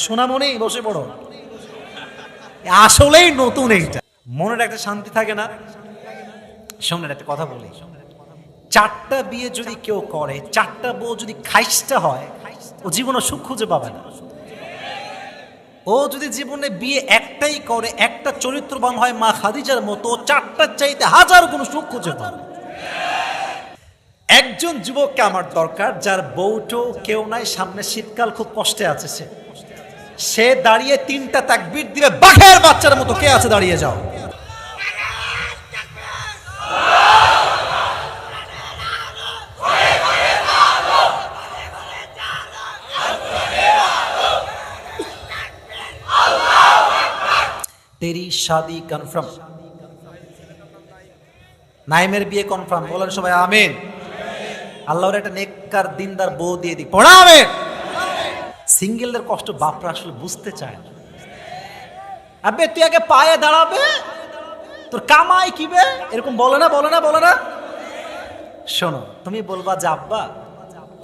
সোনামণি বসে পড়ো, আসলেই নতুন এইটা, মনের একটা শান্তি থাকে না। শোনেন একটা কথা বলি, 4টা বিয়ে যদি কেউ করে, 4টা বউ যদি খাইস্টা হয়, ও জীবনে সুখ খুঁজে পাবে না। ও যদি জীবনে বিয়ে একটাই করে, একটা চরিত্রবান হয় মা খাদিজার মতো, 4টার চাইতে 1000 গুণ সুখ খুঁজে পাবে। একজন যুবককে আমার দরকার যার বউটো কেউ নাই, সামনে শীতকাল, খুব কষ্টে আছে সে দাঁড়িয়ে 3টা তাকবীর দিবে বাঘের বাচ্চার মতো। কে আছে দাঁড়িয়ে যাও। তেরি শাদি কনফার্ম, নাইমের বিয়ে কনফার্ম, বলেন সবাই আমিন। আল্লাহর একটা নেককার দিনদার বউ দিয়ে দিই, পড়া আমিন। সিঙ্গেলদের কষ্ট বাপরা আসলে বুঝতে চায় না। আবে তুই আগে পায়ে দাঁড়াবে, তোর কামাই কিবে, এরকম বলে না, বলে না, বলে না। শোনো, তুমি বলবা যে আব্বা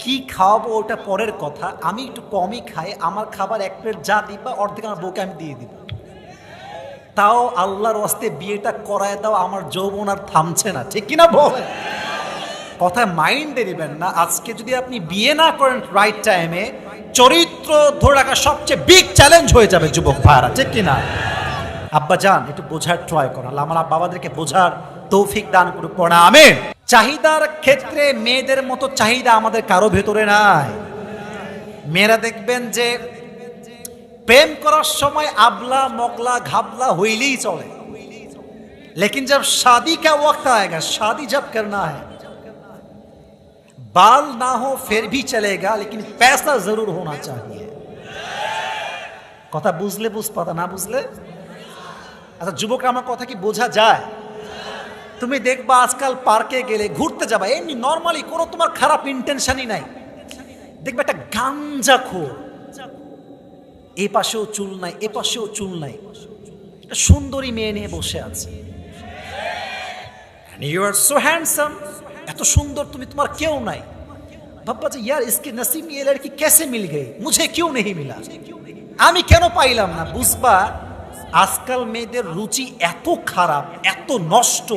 কি খাওয়াবো ওটা পরের কথা, আমি একটু কমই খাই, আমার খাবার 1 প্লেট যা দিবা অর্ধেক আমার বউকে আমি দিয়ে দিব। তাও আল্লাহর ওয়াস্তে বিয়েটা করায় দাও, আমার যৌবন আর থামছে না, ঠিক কিনা বল? কথায় মাইন্ডে নেবেন না। আজকে যদি আপনি বিয়ে না করেন রাইট টাইমে, চরিত্র ধরে রাখা সবচেয়ে বিগ চ্যালেঞ্জ হয়ে যাবে যুবক ভাইরা, ঠিক কিনা? আব্বা যান একটু বোঝার ট্রাই করেন, আল্লাহ আমার বাবাদেরকে বোঝার তৌফিক দান করুক, পড়া আমিন। চাহিদার ক্ষেত্রে মেয়েদের মতো চাহিদা আমাদের কারো ভেতরে নাই। মেয়েরা দেখবেন যে প্রেম করার সময় আবলা মগলা ঘাবলা হইলেই চলে, लेकिन जब शादी का वक्त आएगा, शादी जब करना है, बाल ना हो फिर भी चलेगा, लेकिन पैसा जरूर होना चाहिए। কথা বুঝলে বুঝপাতা, না বুঝলে আচ্ছা যুবকরা আমার কথা কি বোঝা যায়? তুমি দেখবা আজকাল পার্কে গেলে, ঘুরতে যাবা, এমনি নরমালি কোনো তোমার খারাপ ইন্টেনশনই নাই, দেখবে একটা গাঞ্জাখোর, এ পাশেও চুল নাই, এ পাশেও চুল নাই, একটা সুন্দরী মেয়ে নিয়ে বসে আছে। You are so handsome, এত সুন্দর তুমি, তোমার কেউ নাই। ভাববা যে ইয়ার ইসকে নসিব में ये लड़की कैसे मिल गई, मुझे क्यों नहीं मिला, আমি কেন পাইলাম না। বুঝবা আজকাল মেয়েদের রুচি এত খারাপ, এত নষ্ট,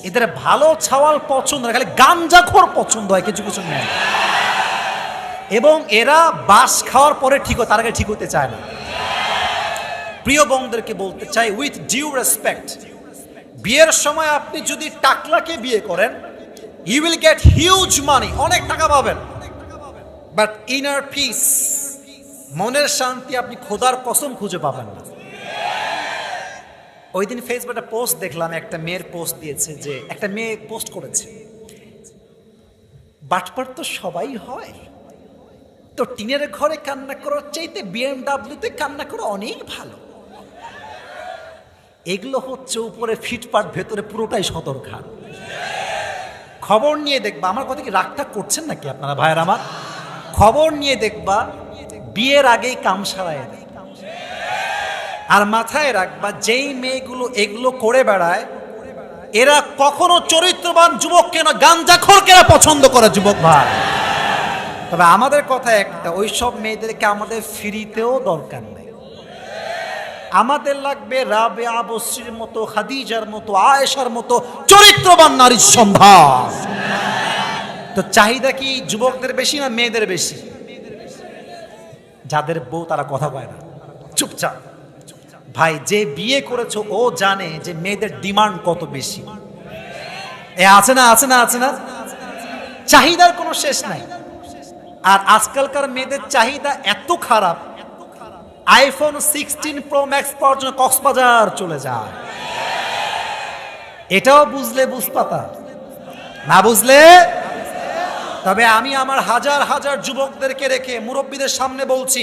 এদের ভালো ছাওয়াল পছন্দ না, খালি গাঞ্জাখোর পছন্দ হয় কিছু কিছু মেয়ে। এবং এরা বাস খাওয়ার পরে ঠিক হয়, তার আগে ঠিক হতে চায় না। প্রিয় বোনদেরকে বলতে চাই উইথ ডিউ রেসপেক্ট, বিয়ের সময় আপনি যদি টাকলাকে বিয়ে করেন, you will get huge money, অনেক টাকা পাবেন, বাট ইনার পিস, মনের শান্তি আপনি খোদার কসম খুঁজে পাবেন না। ওই দিন ফেসবুকে একটা পোস্ট দেখলাম, একটা মেয়ের পোস্ট দিয়েছে, যে একটা মেয়ে পোস্ট করেছে, বাটপার তো সবাই হয়, তো টিনের ঘরে কান্না করার চাইতে বিএমডাব্লিউতে কান্না করা অনেক ভালো। এগুলো হচ্ছে উপরে ফিটপাট, ভেতরে পুরোটাই সতর্কঘাত। খবর নিয়ে দেখবা, আমার কথা কি রাগটা করছেন নাকি আপনারা ভাইয়ের আমার? খবর নিয়ে দেখবা বিয়ের আগেই কাম সারায় দেয়। আর মাথায় রাখবা যেই মেয়েগুলো এগুলো করে বেড়ায়, এরা কখনো চরিত্রবান যুবককে না, গাঞ্জাখোরকে পছন্দ করে যুবক ভাই। তবে আমাদের কথা একটা, ওই সব মেয়েদেরকে আমাদের ফিরিতেও দরকার নেই। আমাদের লাগবে রাবেয়া বসরির মতো, খাদিজার মতো, আয়েশার মতো চরিত্রবান নারীর সম্ভার। তো চাহিদা কি যুবকদের বেশি না মেয়েদের বেশি? যাদের বউ তারা কথা কয় না, চুপচাপ। ভাই যে বিয়ে করেছো ও জানে যে মেয়েদের ডিমান্ড কত বেশি। এ আছে না, আছে না, আছে না, চাহিদার কোনো শেষ নাই। আর আজকালকার মেয়েদের চাহিদা এত খারাপ, আইফোন 16 প্রো ম্যাক্স পর্যন্ত কক্সবাজার চলে যায়। এটাও বুঝলে বুঝপাতা, না বুঝলে। তবে আমি আমার হাজার হাজার যুবকদেরকে রেখে মুরব্বীদের সামনে বলছি,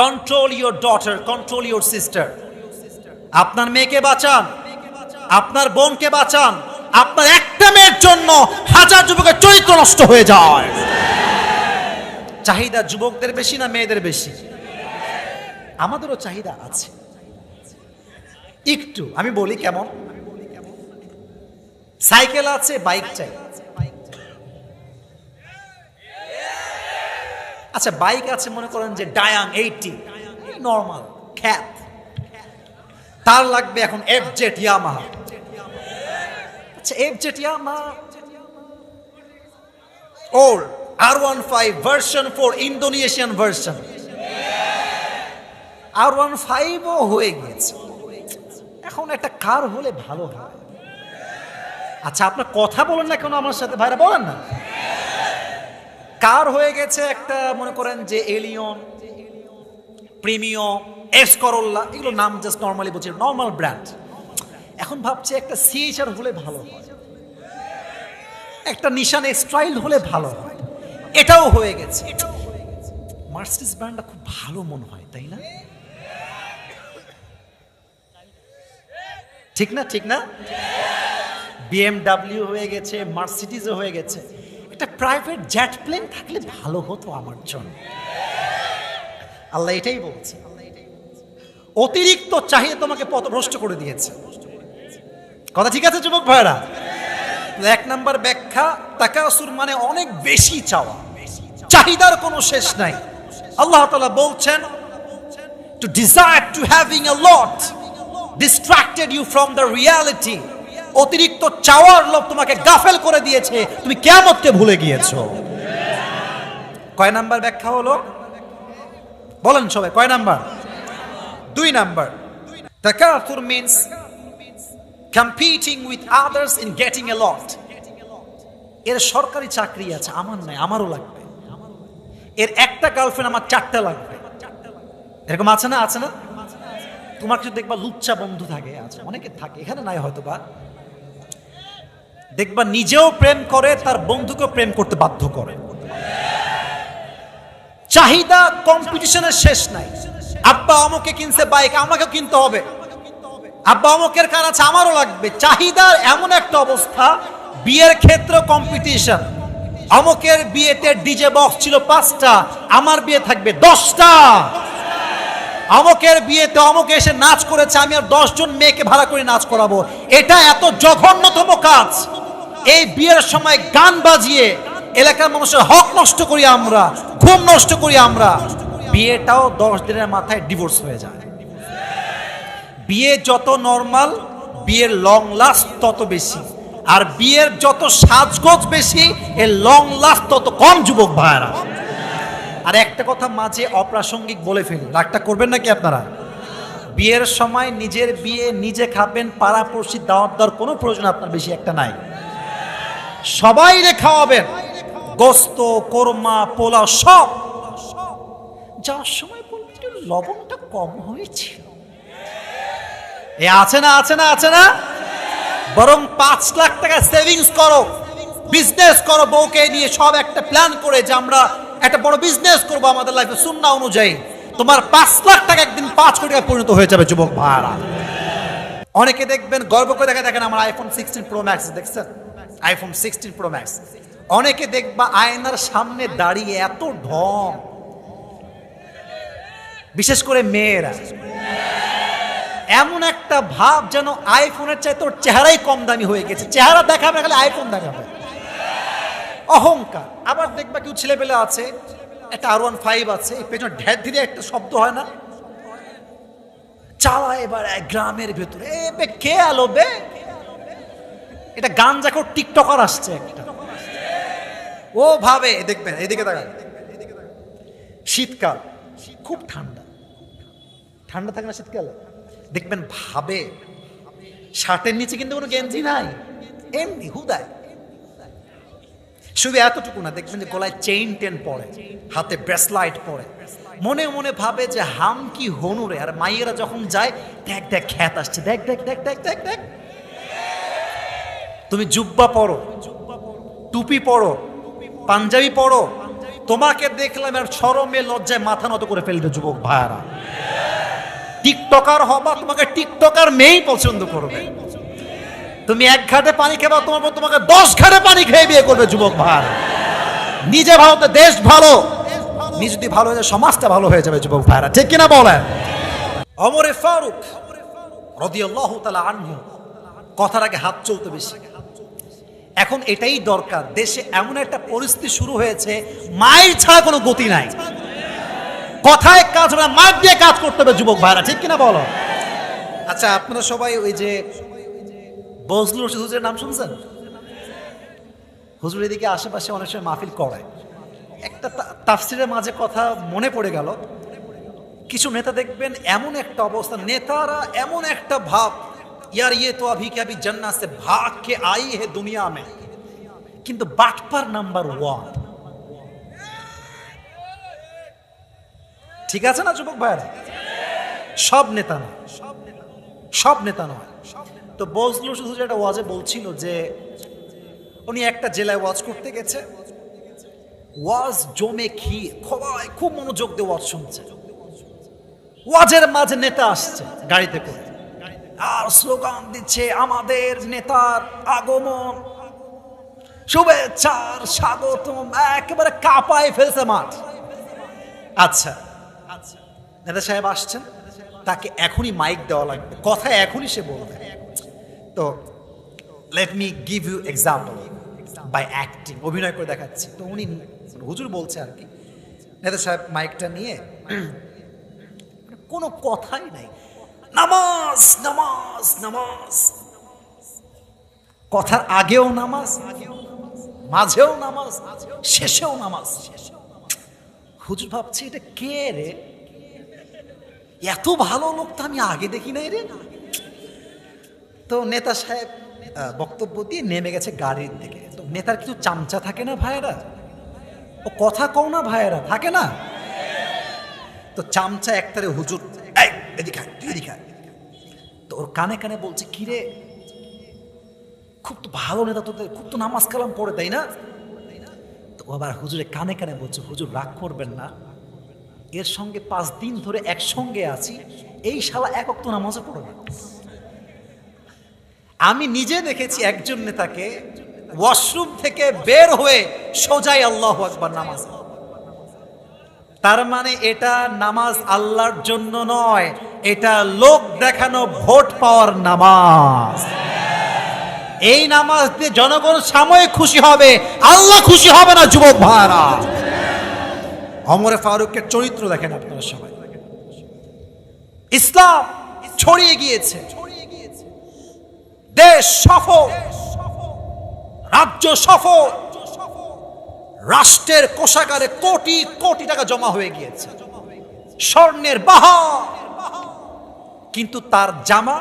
control your daughter, control your sister. আপনার মেয়েকে বাঁচান, আপনার বোনকে বাঁচান। আপনার একটা মেয়ের জন্য হাজার যুবকের চরিত্র নষ্ট হয়ে যায়। চাহিদা যুবকদের বেশি না মেয়েদের বেশি? আমাদেরও চাহিদা আছে একটু। আমি বলি কেমন, সাইকেল আছে, বাইক চাই, আচ্ছা বাইক আছে মনে করেন যে ডায়াং 80, নর্মাল খ্যাত, তার লাগবে এখন এফজেড ইয়ামাহা। আচ্ছা এফজেড ইয়ামাহা ওর R15 version 4 Indonesian version, R15 ও হয়ে গেছে, এখন একটা কার হলে ভালো হয়। আচ্ছা আপনার কথা বলেন না কেন আমার সাথে, ভাইরা বলেন না। কার হয়ে গেছে একটা মনে করেন যে এলিয়ন, প্রিমিয়াম, এক্স করোলা, এগুলো নাম জাস্ট নর্মালি বলছি, নর্মাল ব্র্যান্ড। এখন ভাবছে একটা সিএইচআর হলে ভালো হয়, একটা নিশান স্টাইল হলে ভালো হয়, এটাও হয়ে গেছে। মার্সিডিজ ব্র্যান্ডটা খুব ভালো মনে হয়, তাই না? ঠিক না, ঠিক না? বিএমডাব্লিউ হয়ে গেছে, মার্সিডিজও হয়ে গেছে, একটা প্রাইভেট জেট প্লেন থাকলে ভালো হতো আমার জন্য। আল্লাহ এটাই বলছে, অতিরিক্ত চাহিদা তোমাকে পথভ্রষ্ট করে দিয়েছে। কথা ঠিক আছে যুবক ভাইরা? এক নাম্বার ব্যাখ্যা, তাকাসুর মানে অনেক বেশি চাওয়া, চাহিদার কোনো শেষ নাই। আল্লাহ তাআলা বলছেন, to desire to having a lot distracted you from the reality. অতিরিক্ত চাওয়ার লোভ তোমাকে গাফেল করে দিয়েছে, তুমি কিয়ামতকে ভুলে গিয়েছো। কয় নাম্বার ব্যাখ্যা হলো বলেন সবাই, কয় নাম্বার? 2 নাম্বার। তাকাসুর means competing with others in getting a lot. এর সরকারি চাকরি আছে, আমার নাই, আমারও লাগবে। এর একটা গার্লফ্রেন্ড, আমার 4টা লাগবে। এরকম আছে না, আছে না? তোমার কিছু দেখবা লুচ্চা বন্ধু থাকে, আছে অনেকে থাকে, এখানে নাই হয়তো বা, দেখবা নিজেও প্রেম করে, তার বন্ধুকেও প্রেম করতে বাধ্য করে। চাহিদা কম্পিটিশনের শেষ নাই। আব্বা অমুকে কিনছে বাইক, আমাকেও কিনতে হবে। আব্বা অমুকের কার আছে, আমারও লাগবে। চাহিদার এমন একটা অবস্থা, বিয়ের ক্ষেত্রে কম্পিটিশন। অমুকের বিয়েতে ডিজে বক্স ছিল 5টা, আমার বিয়ে থাকবে 10টা। অমুকের বিয়েতে অমুকে এসে নাচ করেছে, আমি আর 10 জন মেয়েকে ভাড়া করে নাচ করাবো। এটা এত জঘন্যতম কাজ। এই বিয়ের সময় গান বাজিয়ে এলাকার মানুষের হক নষ্ট করি আমরা, ঘুম নষ্ট করি আমরা। বিয়েটাও 10 দিনের মাথায় ডিভোর্স হয়ে যায়। বিয়ে যত নরমাল, বিয়ের লং লাস্ট তত বেশি। আর বিয়ের যত সাজগোজ বেশি, এর লং লাস্ট তত কম যুবক ভাইরা। আর একটা কথা মাঝে অপ্রাসঙ্গিক বলে ফেলি, রাগটা করবেন নাকি আপনারা? বিয়ের সময় নিজের বিয়ে নিজে খাবেন, পাড়াপড়শি দাওয়াত দেওয়ার কোনো প্রয়োজন আপনার বেশি একটা নাই। সবাই রে খাওয়াবেন, গোস্ত, কোরমা, পোলাও সব। যাওয়ার সময় বলবেন লবণটা কম হয়েছে। এ আছে না, আছে না, আছে না? বরং 5 লাখ টাকা সেভিংস করো, বিজনেস করো, বউকে নিয়ে সব একটা প্ল্যান করে যে আমরা একটা বড় বিজনেস করবো আমাদের লাইফে সুন্নাহ অনুযায়ী। তোমার 5 লাখ টাকা একদিন 5 কোটি টাকা পরিণত হয়ে যাবে যুবক ভাইরা। অনেকে দেখবেন গর্ব করে দেখেন আমার আইফোন 16 প্রো ম্যাক্স, দেখছেন আইফোন 16 প্রো ম্যাক্স। অনেকে দেখবা আয়নার সামনে দাঁড়িয়ে এত ঢং, বিশেষ করে মেয়েরা, এমন একটা ভাব যেন আইফোনের চাইতে তোর চেহারাই কম দামি হয়ে গেছে। চেহারা দেখাবে খালি, আইফোন দেখাবে, অহংকার। আবার দেখবা কেউ ছেলেপেলে আছে, একটা R15 আছে, এই পেছনে ঢের ধীরে একটা শব্দ হয় না, চালা এবার গ্রামের ভেতরে, এ বে কে আলো বে, এটা গাঞ্জা করে টিকটকার আসছে একটা, ও ভাবে। দেখবেন এদিকে তাকান, শীতকাল খুব ঠান্ডা, ঠান্ডা থাকে না শীতকাল, দেখবেন ভাবে শার্টের নিচে কিন্তু কোনো গেঞ্জি নাই, এমনি হুদায়। শুধু এতটুকু না, দেখবেন যে গলায় চেইন টেন পরে, হাতে ব্রেসলাইট পরে, মনে মনে ভাবে যে হাম কি হনুরে। আর মাইয়েরা যখন যায়, দেখ দেখ খ্যাত আসছে, দেখ দেখ দেখ দেখ দেখ দেখ। তুমি জুব্বা পরো, টুপি পরো, পাঞ্জাবি পরো, তোমাকে দেখলাম আর শরমে লজ্জায় মাথা নত করে ফেলবে যুবক ভাইয়ারা। টিকটকার হবা, তোমাকে টিকটকার মেয়েই পছন্দ করবে। তুমি 1 ঘাটে পানি খেবা, তোমাকে 10 ঘাটে পানি খেয়ে বিয়ে করবে যুবক ভাই। নিজে ভালো তো দেশ ভালো, নিজে যদি ভালো হয়ে যায় সমাজটা ভালো হয়ে যাবে যুবক ভাইরা, ঠিক কিনা বলেন? ওমর ফারুক রাদিয়াল্লাহু তাআলা আনহু, কথার আগে হাত চলতে বেশি। এখন এটাই দরকার। দেশে এমন একটা পরিস্থিতি শুরু হয়েছে, মায়ের ছাড়া কোনো গতি নাই। কথায় কাজ হবে না, মার দিয়ে কাজ করতে হবে যুবক ভাইরা, ঠিক কিনা বলো? আচ্ছা, আপনারা সবাই ওই যে বজলুর রশিদ হুজুরের নাম শুনছেন? হুজুর এদিকে আশেপাশে অনেক সময় মাহফিল করায়। একটা তাফসিরের মাঝে কথা মনে পড়ে গেল, কিছু নেতা দেখবেন এমন একটা অবস্থা, নেতারা এমন একটা ভাব, ইয়ার ইয়ে তো আভি কে আভি জান্নাত সে ভাগ কে আই হে দুনিয়া মে, কিন্তু বাটপার নাম্বার 1। ঠিক আছে না যুবক ভাইরা? সব নেতা না, সব নেতা নয়। তো বজলুর শুধু একটা ওয়াজে বলছিল যে উনি একটা জেলায় ওয়াজ করতে গেছে, ওয়াজ জমে সবাই খুব মনোযোগ দিয়ে ওয়াজ শুনছে। ওয়াজের মাঝে নেতা আসছে গাড়িতে করে আর স্লোগান দিচ্ছে, আমাদের নেতার আগমন, শুভেচ্ছার স্বাগতম, একেবারে কাঁপায় ফেলছে মাঠ। আচ্ছা, নেতা সাহেব আসছেন, তাকে এখনই মাইক দেওয়া লাগবে, কথা এখনই সে বলবে। তো let me give you example by acting, অভিনয় করে দেখাচ্ছি। তো উনি হুজুর বলছে আর কি, নেতা সাহেব মাইকটা নিয়ে কোনো কথাই নাই, নামাজ নামাজ নামাজ, কথার আগেও নামাজ, মাঝেও নামাজ, শেষেও নামাজ। হুজুর ভাবছি এটা কে রে, এত ভালো লোক তো আমি আগে দেখি নাই রে। তো নেতা সাহেব বক্তব্য দিয়ে নেমে গেছে গাড়ির দিকে। তো নেতার কিছু চামচা থাকে না ভাইয়েরা, ও কথা কও না ভাইয়েরা, থাকে না? তো চামচা একটারে হুজুর এদিকে তুই এদিকে, তো ওর কানে কানে বলছে, কিরে খুব তো ভালো নেতা, তোদের খুব তো নামাজ কালাম পড়ে, তাই না? তো আবার হুজুরে কানে কানে বলছে, হুজুর রাগ করবেন না, এর সঙ্গে 5 দিন ধরে একসঙ্গে আছি, এই শালা এক ওয়াক্ত নামাজও পড়ে না। আমি নিজে দেখেছি একজন নেতাকে ওয়াশরুম থেকে বের হয়ে সোজাই আল্লাহু আকবার নামাজ। তার মানে এটা নামাজ আল্লাহর জন্য নয়, এটা লোক দেখানো ভোট পাওয়ার নামাজ। এই নামাজ দিয়ে জনগণ সাময়িক খুশি হবে, আল্লাহ খুশি হবে না যুবক ভাইরা। ওমর ফারুকের চরিত্র দেখেন আপনারা সবাই। ইসলাম ছড়িয়ে গিয়েছে, দেশ সফল, রাজ্য সফল, রাষ্ট্রের কোষাগারে কোটি কোটি টাকা জমা হয়ে গিয়েছে, স্বর্ণের বাহার, কিন্তু তার জামা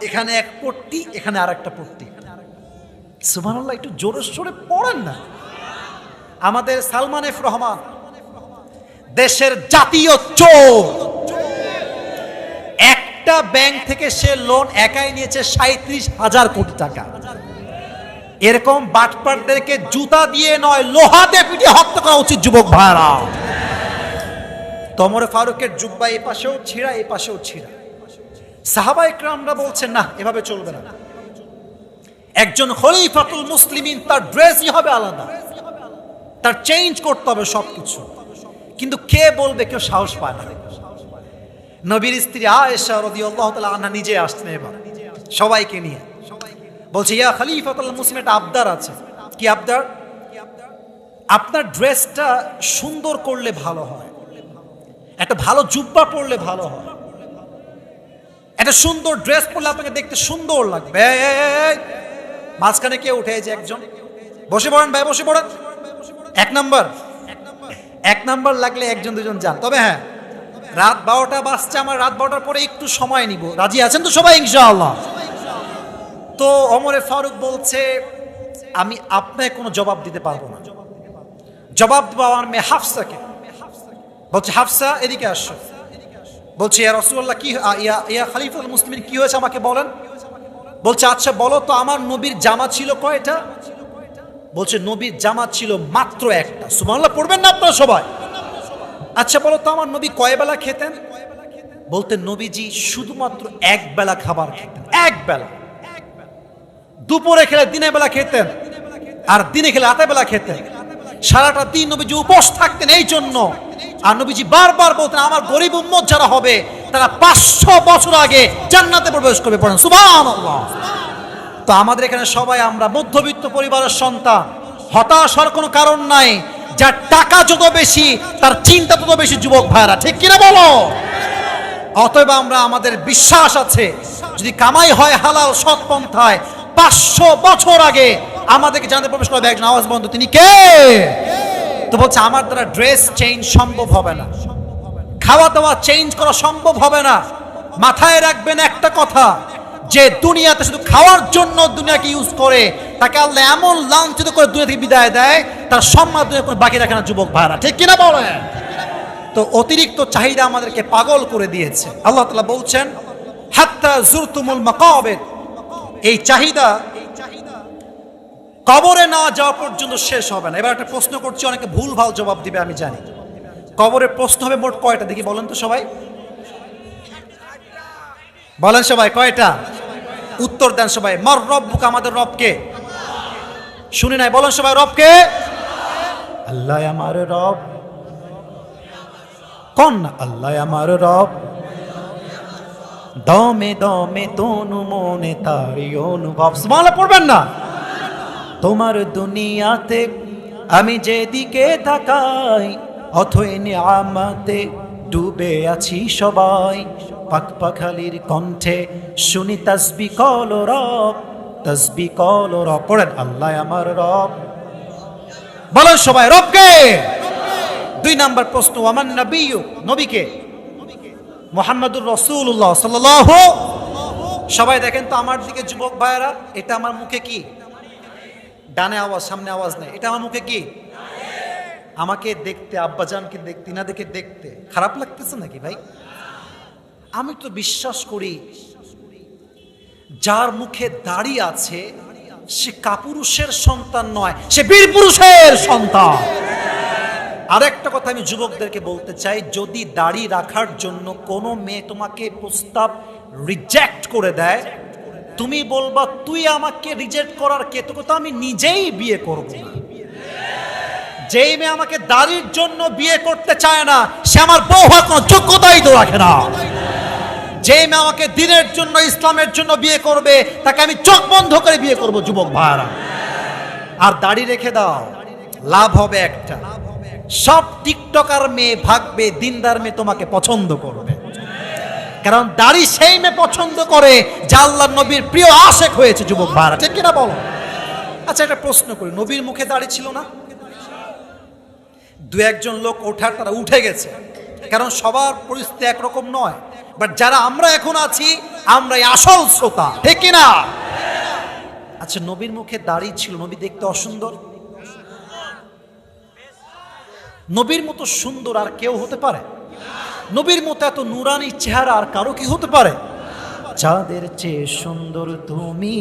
এখানে এক পট্টি, এখানে আর একটা পট্টি। সুবহানাল্লাহ, একটু জোরে সোরে পড়েন না। আমাদের সালমান এফ রহমান দেশের জাতীয় চোর, একটা ব্যাংক থেকে সে লোন একাই নিয়েছে 37,000 কোটি টাকা। এরকম বাটপারদেরকে জুতা দিয়ে নয়, লোহা দিয়ে পিটিয়ে হত্যা করা উচিত যুবক ভাইরা। ওমর ফারুকের জুব্বা এই পাশেও ছিঁড়া, এই পাশেও ছিঁড়া। সাহাবা ইকরামরা বলছেন না, এভাবে চলবে না, একজন খলিফাতুল মুসলিমিন, তার ড্রেসই হবে আলাদা, তার চেঞ্জ করতে হবে সবকিছু। কিন্তু কে বলবে, কেউ সাহস পায় না। নবীর স্ত্রী আয়েশা রাদিয়াল্লাহু তাআলা আনহা নিজে আসছেন এবার সবাইকে নিয়ে, বলছে, ইয়া খলিফাতুল মুসলিমিন, একটা আবদার আছে। কি আবদার? আপনার ড্রেসটা সুন্দর করলে ভালো হয়, একটা ভালো জুব্বা পরলে ভালো হয়, একটা সুন্দর ড্রেস পরলে আপনাকে দেখতে সুন্দর লাগবে। মাঝখানে কে উঠে, যে একজন, বসে পড়েন ভাই, বসে পড়েন। এক নাম্বার লাগলে একজন দুজন যান। তবে হ্যাঁ, রাত 12টা বাজছে, আমার রাত 12টার পরে একটু সময় নিব, রাজি আছেন তো সবাই ইনশাআল্লাহ? তো ওমর ফারুক বলছে, আমি আপনাকে কোনো জবাব দিতে পারবো না, জবাব দেবো আমার মেয়ে হাফসাকে। বলছে, হাফসা এদিকে আসো। বলছে, ইয়া রাসূলুল্লাহ, কি ইয়া খলিফাতুল মুসলিমিন, কি হয়েছে আমাকে বলেন। বলছে, আচ্ছা বলো তো, আমার নবীর জামা ছিল কয়টা? বলছে, নবীর জামা ছিল মাত্র একটা। সুবহানাল্লাহ পড়বেন না আপনারা সবাই? আচ্ছা বলো তো, আমার নবী কয় বেলা খেতেন? বলতেন, নবীজি শুধুমাত্র এক বেলা খাবার খেতেন, এক বেলা। দুপুরে খেলে দিনের বেলা খেতেন, আর দিনে খেলে রাতের বেলা খেতেন। সারাটা দিন নবীজি উপোস থাকতেন এই জন্য। আর নবীজি বারবার বলতেন, আমার গরিব উম্মত যারা হবে তারা 500 বছর আগে জান্নাতে প্রবেশ করবে। পড়েন সুবহানাল্লাহ। তো আমাদের এখানে সবাই আমরা মধ্যবিত্ত পরিবারের সন্তান, হতাশ হওয়ার কোনো কারণ নাই। যার টাকা যত বেশি তার চিন্তা তত বেশি, যুবক ভাইরা, ঠিক কিনা বলো? অতএব আমরা, আমাদের বিশ্বাস আছে যদি কামাই হয় হালাল সৎ পন্থায়, 500 বছর আগে আমাদেরকে জানতে প্রবেশ করবে একজন আওয়াজ বন্ধ, তিনি কে? তো বলছে আমার দ্বারা ড্রেস চেঞ্জ সম্ভব হবে না, খাওয়া দাওয়া চেঞ্জ করা সম্ভব হবে না। মাথায় রাখবেন একটা কথা, যে দুনিয়াতে শুধু খাওয়ার জন্য দুনিয়াকে ইউজ করে, তাকে আল্লাহ এমন লাঞ্ছিত করে দুনিয়া থেকে বিদায় দেয়, তার সম্মান দুনিয়া কোনো বাকি রাখে না, যুবক ভাইরা, ঠিক কিনা বলেন? তো অতিরিক্ত চাহিদা আমাদেরকে পাগল করে দিয়েছে। আল্লাহ তাআলা বলছেন হাত্তা জুরতুমুল মাকাবির, এই চাহিদা কবরে না যাওয়া পর্যন্ত শেষ হবে না। এবার একটা প্রশ্ন করছি, অনেকে ভুল ভাল জবাব দিবে আমি জানি। কবরের প্রশ্ন হবে মোট কয়টা দেখি বলেন তো সবাই, বলেন সবাই কয়টা? উত্তর দেন সবাই। মার রব্বুক, আমাদের রবকে। শুনি নাই, বলেন সবাই রবকে। আল্লাহ আমার রব, কোন না? আল্লাহ আমার রব, দমে দমে তনু মনে তারি অনুভব। সুবহানাল্লাহ পড়বেন না? তোমার দুনিয়াতে আমি যেদিকে তাকাই, অথই নিয়ামতে ডুবে আছি সবাই। পাক পাখালির কণ্ঠে শুনি তাসবিহ কল রব, তাসবিহ কল রব। পড়েন আল্লাহ আমার রব, বলেন সবাই রবকে। 2 নাম্বার প্রশ্ন, ওয়ামান নবিয়্যু, নবীকে? মুহাম্মাদুর রাসূলুল্লাহ সাল্লাল্লাহু। সবাই দেখেন তো আমার দিকে, যুবক ভাইয়েরা, এটা আমার মুখে কি? ডানে আওয়াজ, সামনে আওয়াজ নেই। এটা আমার মুখে কি? আমাকে দেখতে, আব্বাজানকে দেখতে, না দেখে দেখতে খারাপ লাগতেছে নাকি ভাই? আমি তো বিশ্বাস করি যার মুখে দাড়ি আছে সে কাপুরুষের সন্তান নয়, সে বীর পুরুষের সন্তান। আরেকটা কথা আমি যুবকদেরকে বলতে চাই, যদি দাড়ি রাখার জন্য কোনো মেয়ে তোমাকে প্রস্তাব রিজেক্ট করে দেয়, তুমি বলবা তুই আমাকে রিজেক্ট করার কে, তোকে তো আমি নিজেই বিয়ে করব না। যেই মেয়ে আমাকে দাড়ির জন্য বিয়ে করতে চায় না, সে আমার বউ হওয়ার কোনো যোগ্যতাই তো রাখে না। যেই মেয়ে আমাকে দিনের জন্য, ইসলামের জন্য বিয়ে করবে, তাকে আমি চোখ বন্ধ করে বিয়ে করব, যুবক ভাইরা। আর দাড়ি রেখে দাও, লাভ হবে একটা, সব টিকটকার মেয়ে ভাগবে, দিনদার মেয়ে তোমাকে পছন্দ করবে। কারণ দাড়ি সেই মেয়ে পছন্দ করে যা আল্লাহর নবীর প্রিয় আশেক হয়েছে, যুবক ভাইরা, ঠিক কিনা বলো? আচ্ছা একটা প্রশ্ন করি, নবীর মুখে দাড়ি ছিল না? 2-1 লোক ওঠার, তারা উঠে গেছে, কারণ সবার পরিস্থিতি একরকম নয়। বাট যারা আমরা এখন আছি, আমরাই আসল শ্রোতা, ঠিক কিনা? আচ্ছা নবীর মুখে দাড়ি ছিল, নবী দেখতে অসুন্দর? নবীর মতো সুন্দর আর কেউ হতে পারে? নবীর মতো এত নুরানি চেহারা আর কারো কি হতে পারে? চাঁদের চেয়ে সুন্দর তুমি,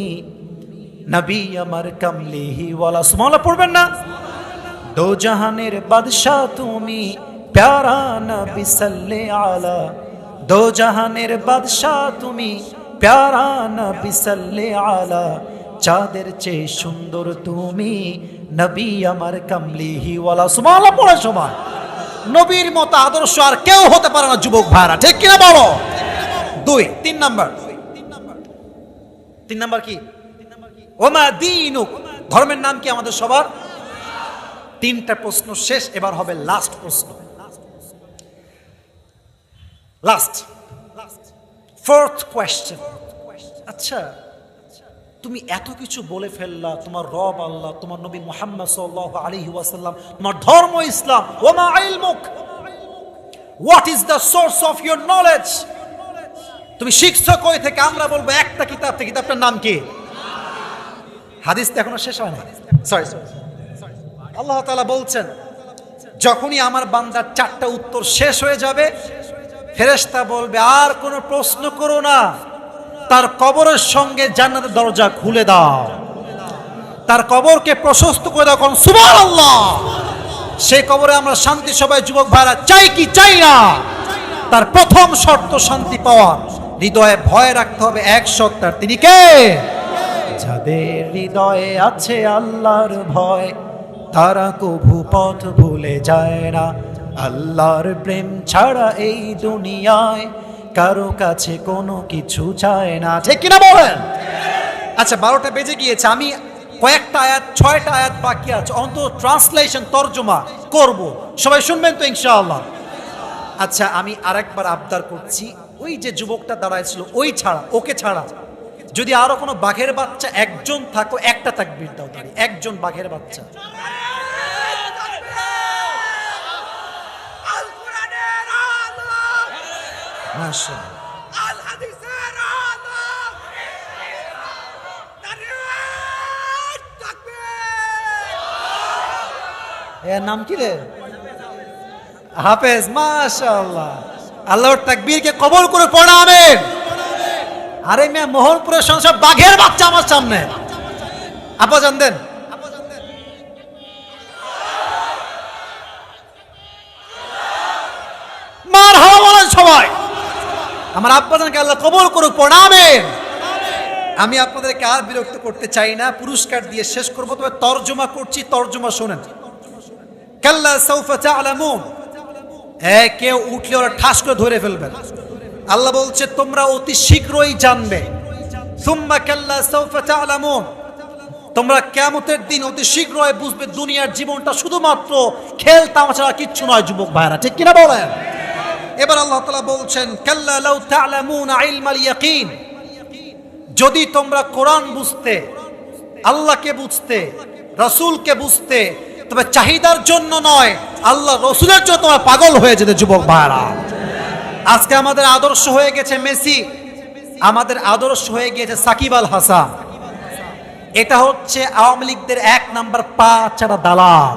নবী আমার কামলিহি ওয়ালা। সুবহানাল্লাহ পড়বেন না? দো জাহানের বাদশা তুমি, প্যারা নবী সাল্লে আলা। দো জাহানের বাদশা তুমি, প্যারা নবী সাল্লে আলা। চাঁদের চেয়ে সুন্দর তুমি, নবী আমার কামলিহি ওয়ালা। সুবহানাল্লাহ পড়ে সবাই। নবীর মতো আদর্শ আর কেউ হতে পারে না, যুবক ভাইরা, ঠিক কিনা বলো? 3 নাম্বার কি? ওমা দীনুক, ধর্মের নাম কি আমাদের সবার? 3টা প্রশ্ন শেষ, এবার হবে লাস্ট প্রশ্ন, লাস্ট 4th কোয়েশ্চেন। আচ্ছা তুমি এত কিছু বলে ফেললা, তোমার রব আল্লাহ, তোমার নবী মুহাম্মদ সাল্লাল্লাহু আলাইহি ওয়াসাল্লাম, তোমার ধর্ম ইসলাম, ওমা ইলমুক, what is the source of your knowledge? তুমি শিখছো কই থেকে? আমরা বলবো একটা কিতাব থেকে। কিতাবটার নাম কি? হাদিস তো এখনো শেষ হয় না। সরি, আল্লাহ তাআলা বলছেন যখনই আমার বান্দার 4টা উত্তর শেষ হয়ে যাবে, ফেরেশতা বলবে আর কোনো প্রশ্ন করো না, তার কবরের সঙ্গে জান্নাতের দরজা খুলে দাও, তার কবরকে প্রশস্ত করে দাও। কারণ সুবহানাল্লাহ, সেই কবরে আমরা শান্তি সবাই যুবক ভাইরা চাই কি চাই না? তার প্রথম শর্ত শান্তি পাওয়া, হৃদয়ে ভয় রাখতে হবে এক সত্তার, তিনি কে? যাদের হৃদয়ে আছে আল্লাহর ভয়, তারা কভু পথ ভুলে যায় না। আল্লাহর প্রেম ছাড়া এই দুনিয়ায় কারো কাছে কোনো কিছু চায় না, ঠিক কিনা বলেন? আচ্ছা 12টা বেজে গিয়েছে, আমি কয়েকটা আয়াত 6টা আয়াত বাকি আছে, অন্তত ট্রান্সলেশন তর্জমা করব, সবাই শুনবেন তো ইনশাআল্লাহ? আচ্ছা আমি আরেকবার আবদার করছি, ওই যে যুবকটা দাঁড়ায়ছিল ওই ছাড়া, ওকে ছাড়া যদি আরো কোনো বাঘের বাচ্চা একজন থাকো, একটা তাকবীর দাও দাঁড়িয়ে, একজন বাঘের বাচ্চা। মাশাআল্লাহ, এর নাম কি রে? হাফেজ, মাশাআল্লাহ, আল্লাহর তাকবীরকে কবুল করে পড়া আমিন। আরে মেয়ে মোহনপুরের সংসদ বাঘের বাচ্চা আমার সামনে, আপা জান দেন। মারহাবা বলেন সবাই। আমার আব্বা জানকে আল্লাহ কবুল করুক, পড়া আমিন। আমি আপনাদেরকে আর বিরক্ত করতে চাই না, পুরস্কার দিয়ে শেষ করব, তবে তর্জমা করছি, তর্জমা শোনেন। কাল্লা সাউফা তা'লামুন, কেউ উঠলে ওরা ঠাস করে ধরে ফেলবেন। আল্লাহ বলছে তোমরা অতি শীঘ্রই জানবে। সুম্মা কাল্লা সাউফা তা'লামুন, তোমরা কিয়ামতের দিন অতি শীঘ্রই বুঝবে দুনিয়ার জীবনটা শুধুমাত্র খেল তামাশা কিচ্ছু নয়। যুবক ভাইরা ঠিক কিনা বলেন? এবার আল্লাহ তাআলা বলছেন কাল্লা লাউ তা'লামুনা ইলমাল ইয়াকিন, যদি তোমরা কোরআন বুঝতে, আল্লাহকে বুঝতে, রাসূলকে বুঝতে, তবে চাহিদার জন্য নয়, আল্লাহ রসুলের জন্য তোমরা পাগল হয়ে যেতে। যুবক ভাইরা, আজকে আমাদের আদর্শ হয়ে গেছে মেসি, আমাদের আদর্শ হয়ে গিয়েছে সাকিব আল হাসান। এটা হচ্ছে আওয়ামী লীগদের 1 নাম্বার পা চারা দালাল।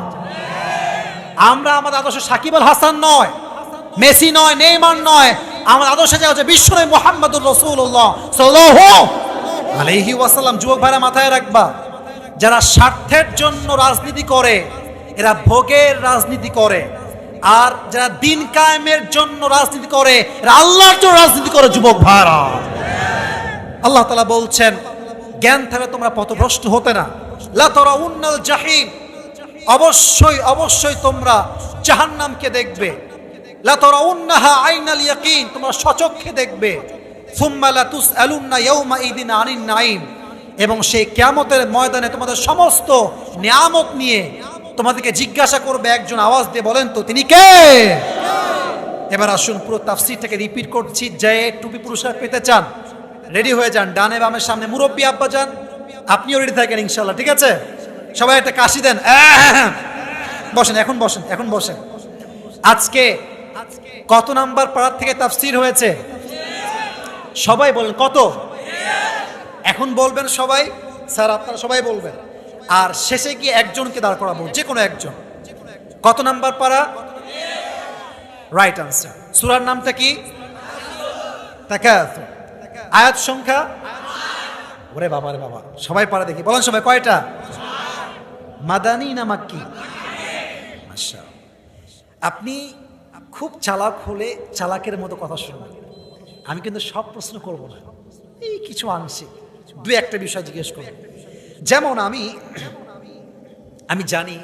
আমরা আমাদের আদর্শ সাকিব আল হাসান নয়, মেসি নয়, নেইমার নয়, আমার আদর্শ হচ্ছে বিশ্বনবী মুহাম্মদুর রাসূলুল্লাহ সাল্লাল্লাহু আলাইহি ওয়াসাল্লাম। যুবক ভাইরা মাথায় রাখবা, যারা স্বার্থের জন্য রাজনীতি করে এরা ভোগের রাজনীতি করে, আর যারা দিন কায়েমের জন্য রাজনীতি করে এরা আল্লাহর জন্য রাজনীতি করে। যুবক ভাইরা, আল্লাহ তাআলা বলছেন জ্ঞান থাকলে তোমরা পথভ্রষ্ট হতে না। লা তারাউন্নাল জাহিম, অবশ্যই অবশ্যই তোমরা জাহান্নামকে দেখবে। লা তারাউন্নাহা আইনাল ইয়াকিন, তোমরা সচক্ষে দেখবে। সুম্মা লা তুসআলুন্না ইয়াওমা ইদিন আনিন নাঈম, এবং সেই কিয়ামতের ময়দানে তোমাদের সমস্ত নিয়ামত নিয়ে তোমাদেরকে জিজ্ঞাসা করবে। একজন আওয়াজ দিয়ে বলেন তো তিনি কে? এবার আসুন পুরো তাফসীরটাকে রিপিট করছি। যে টুপি পুরস্কার পেতে চান রেডি হয়ে যান, ডানে বামের সামনে মুরব্বী আব্বা যান, আপনিও রেডি থাকেন ইনশাআল্লাহ, ঠিক আছে? সবাই একটা কাশি দেন, বসেন, এখন বসেন, এখন বসেন। আজকে কত নাম্বার পাড়ার থেকে তাফসীর হয়েছে? সবাই বলেন কত? এখন বলবেন সবাই, স্যার আপনারা সবাই বলবেন, আর শেষে গিয়ে একজনকে দাঁড় করাবো, যে কোনো একজন। কত নাম্বার পারা? Right answer. সূরার নামটা কি? তাকাসুর। আয়াত সংখ্যা? ওরে বাবা রে বাবা, সবাই পারা দেখি, বলেন সবাই কয়টা? মাদানী না মাক্কি? মাশাআল্লাহ। আপনি খুব চালাক হলে চালাকের মতো কথা শুনবেন। আমি কিন্তু সব প্রশ্ন করব না, এই কিছু আংশিক 2-1টা বিষয় জিজ্ঞেস করব। যেমন আমি জানি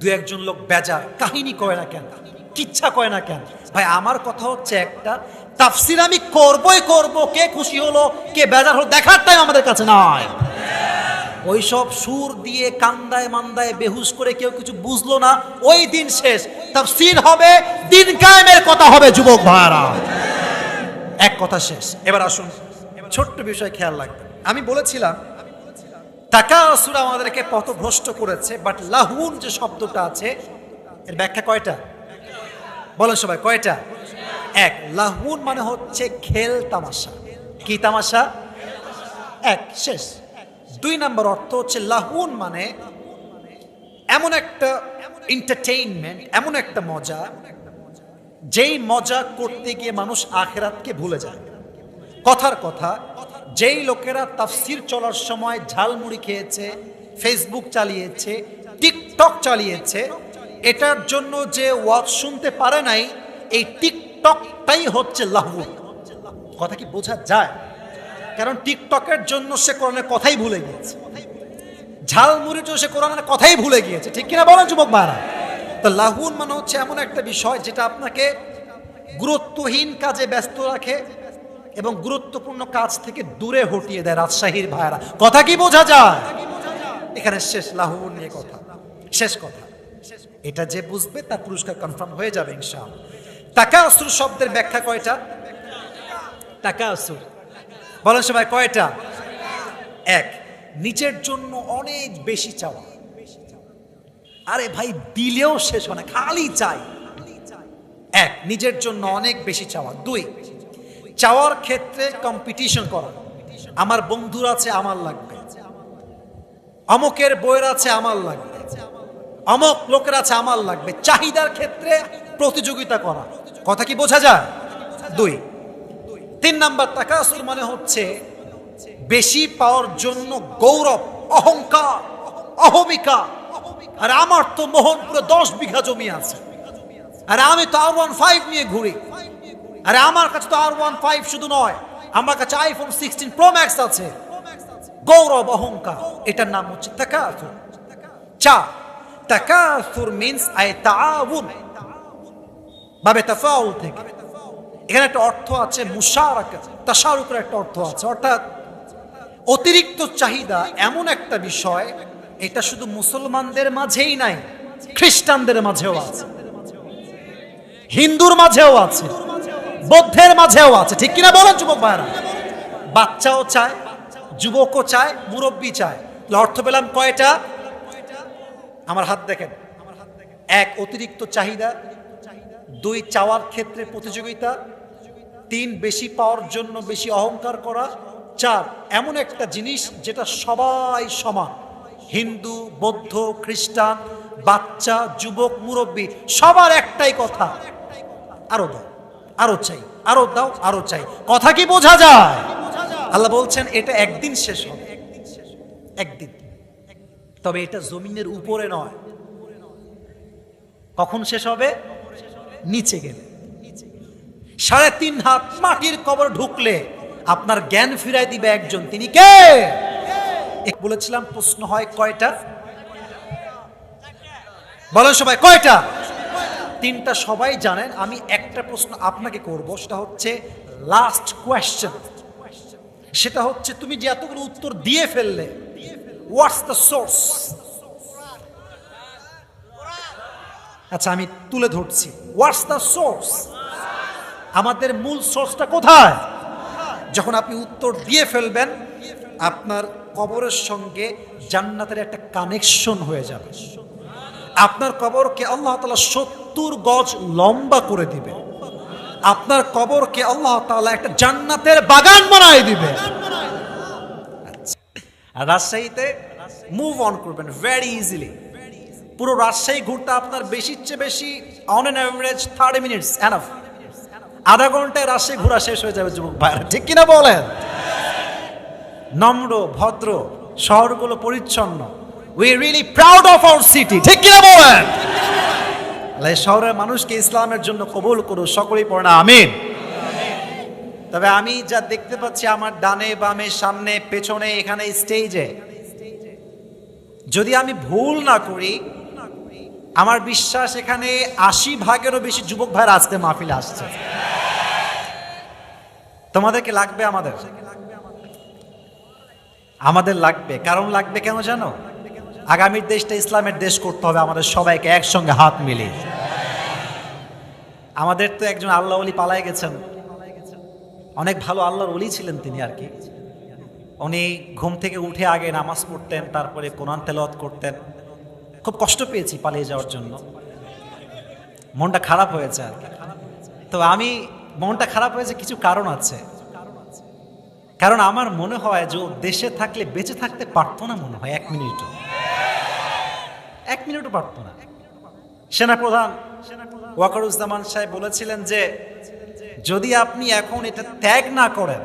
2-1জন লোক বেজার, কাহিনী কয় না কেন, কিচ্ছা কয় না কেন। ভাই আমার কথা হচ্ছে একটা, তাফসীর আমি করবই করব, কে খুশি হলো কে বেজার হলো দেখার টাইম আমাদের কাছে নয়। ওইসব সুর দিয়ে কান্দায় মান্দায় বেহুশ করে কেউ কিছু বুঝলো না, ওই দিন শেষ। তাফসীর হবে, দিন কায়েমের কথা হবে। যুবক ভাইরা, এক কথা শেষ। এবার আসুন ছোট্ট বিষয় খেয়াল রাখবেন। আমি বলেছিলাম তাকাসুর আমাদেরকে পথভ্রষ্ট করেছে, বাট লাহুন যে শব্দটা আছে এর ব্যাখ্যা কয়টা? বলেন সবাই কয়টা? এক, লাহুন মানে হচ্ছে খেল তামাশা। কি তামাশা? এক, শেষ। 2 নাম্বার অর্থ হচ্ছে লাহুন মানে এমন একটা এন্টারটেইনমেন্ট, এমন একটা মজা, যেই মজা করতে গিয়ে মানুষ আখিরাতকে ভুলে যায়। কথার কথা, যেই লোকেরা তাফসীর চলার সময় ঝালমুড়ি খেয়েছে, ফেসবুক চালিয়েছে, টিকটক চালিয়েছে, এটার জন্য যে ওয়াজ শুনতে পারে নাই, এই টিকটকটাই হচ্ছে লাহু। কথা কি বোঝা যায়? কারণ টিকটকের জন্য সে কোরআনের কথাই ভুলে গিয়েছে, ঝালমুড়ির জন্য সে কোরআনের কথাই ভুলে গিয়েছে, ঠিক কিনা বলেন যুবক ভাইরা? তো লাহুন মানে হচ্ছে এমন একটা বিষয় যেটা আপনাকে গুরুত্বহীন কাজে ব্যস্ত রাখে, এবং গুরুত্বপূর্ণ কাজ থেকে দূরে হটিয়ে দেয় রাজশাহীর ভাইয়েরা। কথা কি বোঝা যায়? এখানে শেষ, লাহোর নিয়ে কথা, শেষ কথা। এটা যে বুঝবে তার পুরস্কার কনফার্ম হয়ে যাবে ইনশাআল্লাহ। তাকাসুর শব্দের ব্যাখ্যা কয়টা? তাকাসুর বলেন সবাই, কয়টা? এক, নিজের জন্য অনেক বেশি চাওয়া। আরে ভাই, দিলেও শেষ হয় না, খালি চাই। এক, নিজের জন্য অনেক বেশি চাওয়া। দুই, চাওয়ার ক্ষেত্রে কম্পিটিশন করা। আমার বন্ধুর আছে, আমার লাগবে। অমুকের বইয়ের আছে, আমার লাগবে। অমুক লোকের আছে, আমার লাগবে। চাহিদার ক্ষেত্রে প্রতিযোগিতা করা। কথা কি বোঝা যায়? দুই। তিন নাম্বার, তাকাসুর মানে হচ্ছে বেশি পাওয়ার জন্য গৌরব, অহংকার, অহমিকা। আর আমার তো মোহনপুরে 10 বিঘা জমি আছে, আর আমি তো R15 নিয়ে ঘুরি। আরে আমার কাছে তো R15 শুধু নয়, আমার কাছে আইফোন 16 প্রো ম্যাক্স আছে। গৌরব, অহংকার, এটার নাম হচ্ছে তাকাসুর। চার, তাকাসুর মিন্স তাআউন, বাবে তাফাউল থেকে। এখানে একটা অর্থ আছে মুশারাকা, তাশারুকের একটা অর্থ আছে। অর্থাৎ অতিরিক্ত চাহিদা এমন একটা বিষয়, এটা শুধু মুসলমানদের মাঝেই নাই, খ্রিস্টানদের মাঝেও আছে, হিন্দুর মাঝেও আছে, বৌদ্ধের মাঝেও আছে। ঠিক কিনা বলেন যুবক ভাইরা? বাচ্চাও চায়, যুবকও চায়, মুরব্বী চায়। অর্থ পেলাম কয়টা? আমার হাত দেখেন। এক, অতিরিক্ত চাহিদা। দুই, চাওয়ার ক্ষেত্রে প্রতিযোগিতা। তিন, বেশি পাওয়ার জন্য বেশি অহংকার করা। চার, এমন একটা জিনিস যেটা সবাই সমান, হিন্দু, বৌদ্ধ, খ্রিস্টান, বাচ্চা, যুবক, মুরব্বী, সবার একটাই কথা, আরো দাও, আরো চাই, আরো দাও, আরো চাই। কথা কি বোঝা যায়? আল্লাহ বলছেন এটা একদিন শেষ হবে, একদিন। তবে এটা জমিনের উপরে নয়। কখন শেষ হবে? নিচে গেলে। 3.5 হাত মাটির কবর ঢুকলে আপনার জ্ঞান ফিরাই দিবে একজন, তিনি কে? বলেছিলাম প্রশ্ন হয় কয়টা? বলেন সবাই, কয়টা? 3টা সবাই জানেন। আমি একটা প্রশ্ন আপনাকে করব, সেটা হচ্ছে লাস্ট কোয়েশ্চেন। সেটা হচ্ছে তুমি যে এতগুলো উত্তর দিয়ে ফেললে, হোয়াটস দ্য সোর্স? আচ্ছা, আমি তুলে ধরছি, হোয়াটস দ্য সোর্স? আমাদের মূল সোর্সটা কোথায়? যখন আপনি উত্তর দিয়ে ফেলবেন, আপনার কবরের সঙ্গে জান্নাতের একটা কানেকশন হয়ে যাবে। আপনার কবরকে আল্লাহ তাআলা 70 গজ লম্বা করে দিবে। আপনার কবরকে আল্লাহ তাআলা একটা জান্নাতের বাগান বানায় দিবে। আর রাজশাহীতে মুভ অন করবেন ভেরি ইজিলি। পুরো রাজশাহী ঘুরতে আপনার বেশির চেয়ে বেশি on an average 30 minutes enough. আধা ঘন্টায় রাজশাহী ঘোরা শেষ হয়ে যাবে যুবক ভাইরা। ঠিক কিনা বলেন? নম্র, ভদ্র, শহরগুলো পরিচ্ছন্ন। We really proud of our city. ঠিক কিনা বলেন? আল্লাহ শহরের মানুষকে ইসলামের জন্য কবুল করুন। সকলেই পড়ে না আমিন। তবে আমি যা দেখতে পাচ্ছি আমার ডানে বামে সামনে পেছনে এখানে স্টেজে, যদি আমি ভুল না করি, আমার বিশ্বাস এখানে 80 ভাগেরও বেশি যুবক ভাইরা আজকে মাহফিলে আসছে। তোমাদেরকে লাগবে, আমাদের লাগবে। কারণ লাগবে কেন জানো? আগামীর দেশটা ইসলামের দেশ করতে হবে আমাদের সবাইকে একসঙ্গে হাত মিলিয়ে। আমাদের তো একজন আল্লাহ ওলি পালায় গেছেন, অনেক ভালো আল্লাহর ওলি ছিলেন তিনি আর কি। উনি ঘুম থেকে উঠে আগে নামাজ পড়তেন, তারপরে কোরআন তেলাওয়াত করতেন। খুব কষ্ট পেয়েছি পালিয়ে যাওয়ার জন্য, মনটা খারাপ হয়েছে আর কি। তো আমি মনটা খারাপ হয়েছে, কিছু কারণ আছে। কারণ আমার মনে হয় যে দেশে থাকলে বেঁচে থাকতে পারতো না, মনে হয় 1 মিনিটও পারতো না। সেনাপ্রধান ওয়াকারুজ্জামান সাহেব বলেছিলেন যে যদি আপনি এখন এটা ত্যাগ না করেন,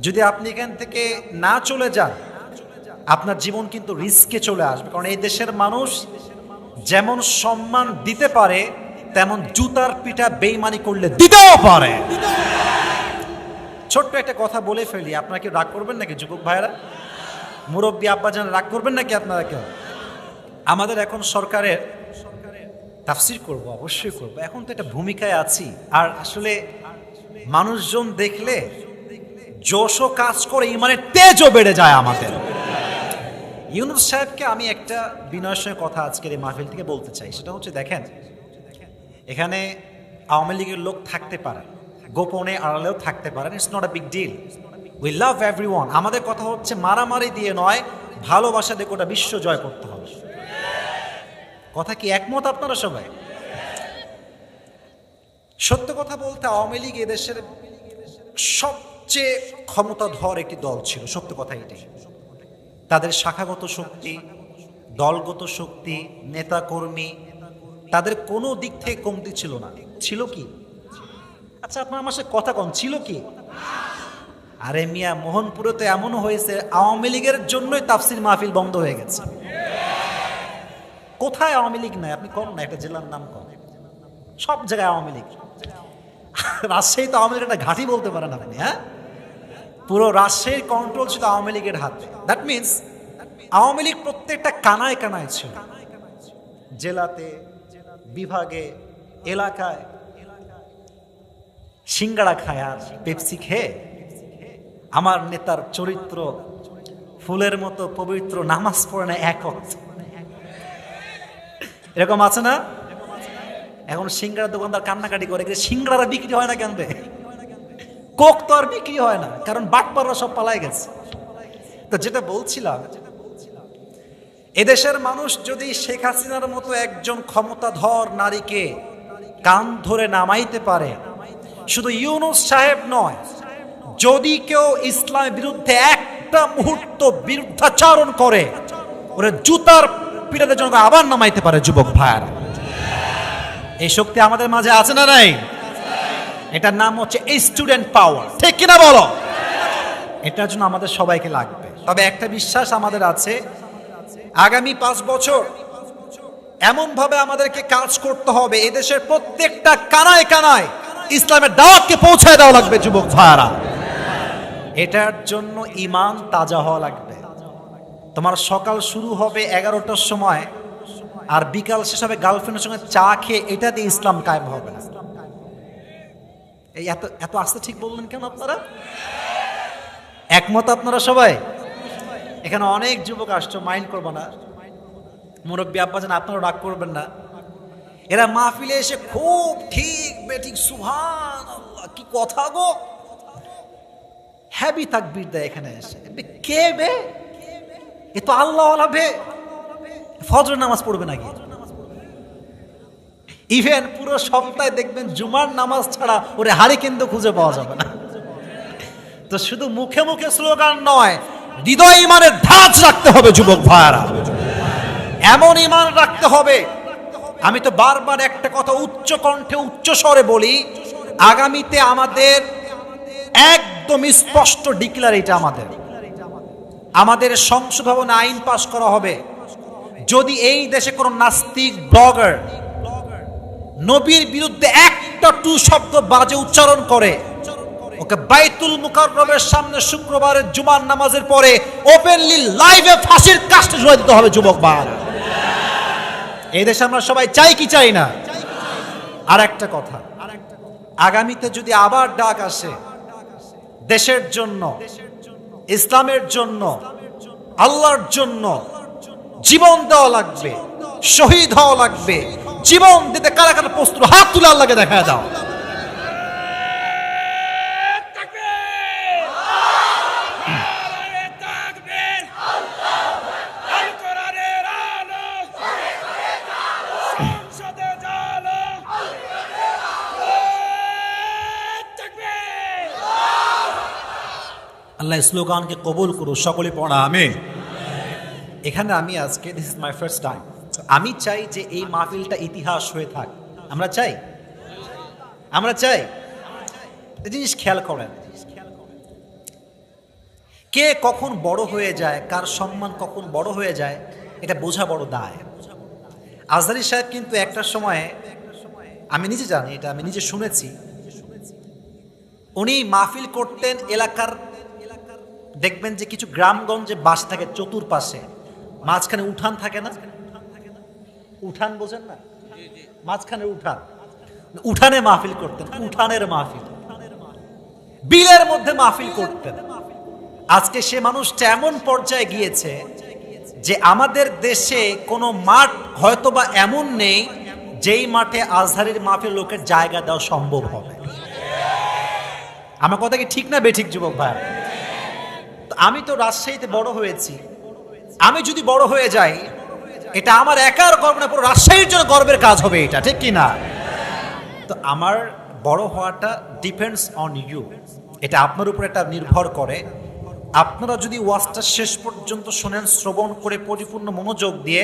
যদি আপনি এখান থেকে না চলে যান, আপনার জীবন কিন্তু রিস্কে চলে আসবে। কারণ এই দেশের মানুষ যেমন সম্মান দিতে পারে, তেমন জুতার পিঠা বেইমানি করলে দিতেও পারে। ছোট্ট একটা কথা বলে ফেলি, আপনারা কি রাগ করবেন নাকি যুবক ভাইরা? মুরব্বী আব্বাজান রাগ করবেন নাকি আপনারা কেউ? আমাদের এখন সরকারের তাফসীর করব, অবশ্যই করব। এখন তো একটা ভূমিকায় আছি, আর আসলে মানুষজন দেখলে জোশও কাজ করে, ইমানের তেজও বেড়ে যায় আমাদের। ইউনুস সাহেবকে আমি একটা বিনয়ের সঙ্গে কথা আজকের এই মাহফিল থেকে বলতে চাই, সেটা হচ্ছে দেখেন, এখানে আওয়ামী লীগের লোক থাকতে পারে, গোপনে আড়ালেও থাকতে পারেন, it's not a big deal, we love everyone. আমাদের কথা হচ্ছে মারামারি দিয়ে নয়, ভালোবাসা দিয়ে গোটা বিশ্ব জয় করতে হবে। কথা কি একমত আপনারা সবাই? সত্য কথা বলতে আওয়ামী লীগ এদেশের সবচেয়ে ক্ষমতাধর একটি দল ছিল, সত্য কথা এটাই। তাদের শাখাগত শক্তি, দলগত শক্তি, নেতা কর্মী, তাদের কোনো দিক থেকে কমতি ছিল না। ছিল কি? আচ্ছা আপনার আমার সাথে কথা কন, ছিল কি? আরে মিয়া, মোহনপুরে তো এমনও হয়েছে আওয়ামী লীগের জন্যই তাফসির মাহফিল বন্ধ হয়ে গেছে। কোথায় আওয়ামী লীগ নাই? আপনি কম না, একটা জেলার নাম কম, সব জায়গায় আওয়ামী লীগ। রাজশাহী তো আওয়ামী লীগের একটা ঘাঁটি বলতে পারেন আপনি। হ্যাঁ, পুরো রাজশাহীর কন্ট্রোল ছিল আওয়ামী লীগের হাতে। দ্যাট মিনস আওয়ামী লীগ প্রত্যেকটা কানায় কানায় ছিল, জেলাতে, বিভাগে, এলাকায়। সিঙ্গাড়া খায় আর পেপসি খেয়ে আমার নেতার চরিত্র ফুলের মতো পবিত্র, নামাজ পড়ে না এক ওয়াক্ত, এরকম আছে না? এখন সিঙ্গাড়ার দোকানদার কান্নাকাটি করে, সিঙ্গাড়া বিক্রি হয় না কেন রে? কোক তো আর বিক্রি হয় না, কারণ বাটপাররা সব পালাই গেছে। তো যেটা বলছিলাম, এদেশের মানুষ যদি শেখ হাসিনার মতো একজন ক্ষমতাধর নারীকে কান ধরে নামাইতে পারে, শুধু ইউনুস সাহেব নয়, যদি কেউ ইসলামের বিরুদ্ধে একটা মুহূর্ত বিরুদ্ধাচারণ করে, ওরে জুতার পিড়াতে জন্য আবার নামাইতে পারে। যুবক ভাইয়ারা, এই শক্তি আমাদের মাঝে আছে না নাই? এটার নাম হচ্ছে স্টুডেন্ট পাওয়ার, ঠিক কিনা বলো? এটার জন্য আমাদের সবাইকে লাগবে। তবে একটা বিশ্বাস আমাদের আছে, আগামী 5 বছর এমন ভাবে আমাদেরকে কাজ করতে হবে, এদেশের প্রত্যেকটা কানায় কানায় ইসলামের দাওয়াতকে পৌঁছায় দেওয়া লাগবে। যুবক ভাইয়ারা, এটার জন্য ঈমান তাজা হওয়া লাগবে। তোমার সকাল শুরু হবে 11টার সময়, আর বিকাল শেষ হবে গার্লফ্রেন্ডের সঙ্গে চা খেয়ে, এটা দিয়ে ইসলাম কায়েম হবে না। এই এত এত আস্তে ঠিক বললেন কেন আপনারা? একমত আপনারা সবাই? এখানে অনেক যুবক আসছো, মাইন্ড করবো না, মুরব্বী আব্বাজান আপনারা রাগ করবেন না। এরা মাহফিলে এসে খুব ঠিক বেঠিক সুবহানাল্লাহ কি কথা গো, হ্যাবি তাকবীর দেয় এখানে এসে। কে বে? এ তো আল্লাহ ওয়ালা বে, ফজর নামাজ পড়বে নাকি? ইভেন পুরো সপ্তাহে দেখবেন জুমার নামাজ ছাড়া ওরে হাড়ি কিন্তু খুঁজে পাওয়া যাবে না। তো শুধু মুখে মুখে স্লোগান নয়, হৃদয় ইমানের ধাঁচ রাখতে হবে। যুবক ভাইয়ারা, এমন ইমান রাখতে হবে। আমি তো বারবার একটা কথা উচ্চ কণ্ঠে উচ্চ স্বরে বলি, আগামীতে আমাদের একদম স্পষ্ট ডিক্লার, এটা আমাদের সংসদ ভবনে আইন পাস করা হবে, যদি এই দেশে কোন নাস্তিক ব্লগার নবীর বিরুদ্ধে একটা টু শব্দ বাজে উচ্চারণ করে, ওকে বাইতুল মুকাররমের সামনে শুক্রবারের জুমার নামাজের পরে ওপেনলি লাইভে ফাঁসির কাস্টে ঝুলিয়ে দিতে হবে। যুবক ভাইরা, এই দেশে আমরা সবাই চাই কি চাই না? আর একটা কথা, আগামীতে যদি আবার ডাক আসে দেশের জন্য, ইসলামের জন্য, আল্লাহর জন্য জীবন দেওয়া লাগবে, শহীদ হওয়া লাগবে, জীবন দিতে কারা কারা প্রস্তুত, হাত তুলে আল্লাহকে দেখা দাও। আল্লাহ স্লোগানকে কবুল করো, সকলে পড়া আমিন। এখানে আমি আজকে, this is my first time, আমি চাই যে এই মাহফিলটা ইতিহাস হয়ে থাক। আমরা চাই এই জিনিস খেয়াল করেন, কে কখন বড় হয়ে যায়, কার সম্মান কখন বড় হয়ে যায়, এটা বোঝা বড় দায়। আজহারী সাহেব কিন্তু একটা সময়ে, আমি নিজে জানি, এটা আমি নিজে শুনেছি, উনি মাহফিল করতেন এলাকার, দেখবেন যে কিছু গ্রামগঞ্জে বাস থাকে চতুর্পাশে, মাঝখানে উঠান থাকে না? উঠান বোঝেন না? মাঝখানে উঠান, উঠানে মাহফিল করতেন, উঠানের মাহফিল। বিলের মধ্যে মাহফিল করতেন। আজকে সে মানুষটা এমন পর্যায়ে গিয়েছে যে আমাদের দেশে কোনো মাঠ হয়তোবা এমন নেই যেই মাঠে আজহারের মাহফিল লোকের জায়গা দেওয়া সম্ভব হবে। আমার কথা কি ঠিক না বেঠিক যুবক ভাই? আমি তো রাজশাহীতে বড় হয়েছি, আমি যদি বড় হয়ে যাই এটা আমার একার গর্ব না, পুরো রাজশাহীর জন্য গর্বের কাজ হবে এটা, ঠিক কি না? তো আমার বড় হওয়াটা ডিপেন্ডস অন ইউ, এটা আপনার উপর এটা নির্ভর করে। আপনারা যদি ওয়াজটা শেষ পর্যন্ত শোনেন, শ্রবণ করে পরিপূর্ণ মনোযোগ দিয়ে,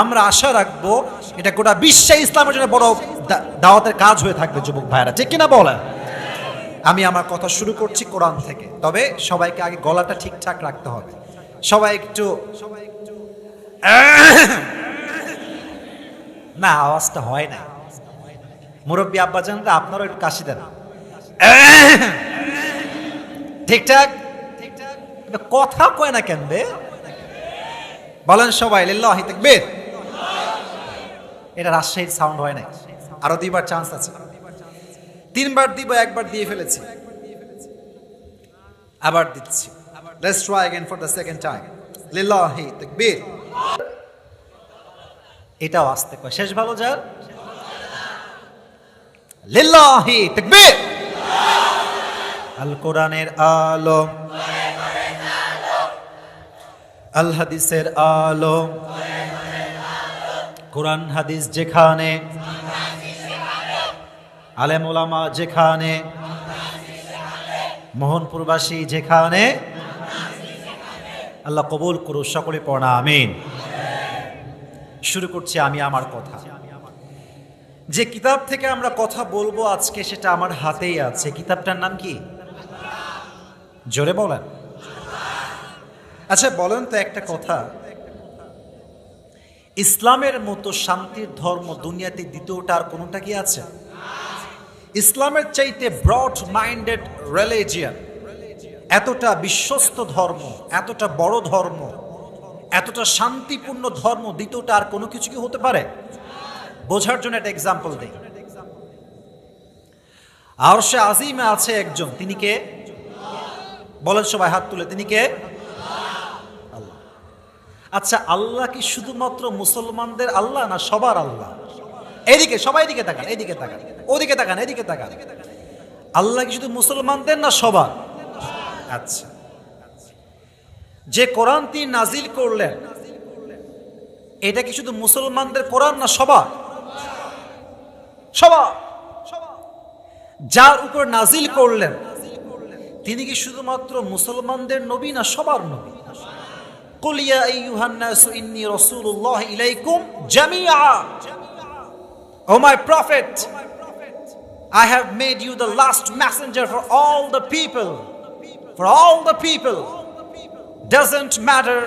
আমরা আশা রাখবো এটা গোটা বিশ্বে ইসলামের জন্য বড় দাওয়াতের কাজ হয়ে থাকবে যুবক ভাইরা, ঠিক কিনা বলেন? আমি আমার কথা শুরু করছি কোরআন থেকে, তবে সবাইকে আগে গলাটা ঠিকঠাক রাখতে হবে। সবাই একটু না, আওয়াজটা হয় না। মুরব্বী আব্বাজানরা আপনারাও একটু কাশি দেন, ঠিকঠাক কথা কয় না কেন বে? বলেন সবাই লিল্লাহি তাকবীর। এটা রাজশাহীর সাউন্ড হয় না, আরো দুইবার চান্স আছে। তিনবার দিব, একবার দিয়ে ফেলেছি, আবার দিচ্ছি। Let's try again for the second time. লিল্লাহি তাকবীর। এটাও আস্তে কয়, শেষ ভালো যার। লিল্লাহি তাকবীর। আল কোরআনের আলো, আল হাদিসের আলো, কোরআন হাদিস যেখানে, আলেম ওলামা যেখানে, মোহনপুরবাসী যেখানে, আল্লাহ কবুল করু, সকলে পড়া আমিন। শুরু করছি আমি আমার কথা। যে কিতাব থেকে আমরা কথা বলবো আজকে সেটা আমার হাতেই আছে। কিতাবটার নাম কি? জোরে বলেন। আচ্ছা বলেন তো একটা কথা, ইসলামের মতো শান্তির ধর্ম দুনিয়াতে দ্বিতীয়টা আর কোনটা কি আছে? ইসলামের চাইতে ব্রড মাইন্ডেড রিলিজিয়ন, এতটা বিশ্বস্ত ধর্ম, এতটা বড় ধর্ম, এতটা শান্তিপূর্ণ ধর্ম দ্বিতীয়টা আর কোনো কিছু কি হতে পারে? বোঝার জন্য একটা এক্সাম্পল দেই। আরশে আজিমে আছে একজন, তিনি কে? বলেন সবাই হাত তুলে, তিনি কে? আল্লাহ। আচ্ছা আল্লাহ কি শুধুমাত্র মুসলমানদের আল্লাহ না সবার আল্লাহ? এদিকে সবাই এদিকে তাকান, এদিকে তাকান, ওদিকে তাকান, এদিকে তাকান। আল্লাহ কি শুধু মুসলমানদের না সবার? আচ্ছা, যে কোরআন তিনি নাজিল করলেন এটা কি শুধু মুসলমানদের কোরআন না সবার? সবার। যার উপর নাজিল করলেন তিনি কি শুধুমাত্র মুসলমানদের নবী না সবার নবী? কুল ইয়া আইয়ুহান নাসু ইন্নী রাসূলুল্লাহ ইলাইকুম জামিআ। O my prophet, I have made you the last messenger for all the people. For all the people. Doesn't matter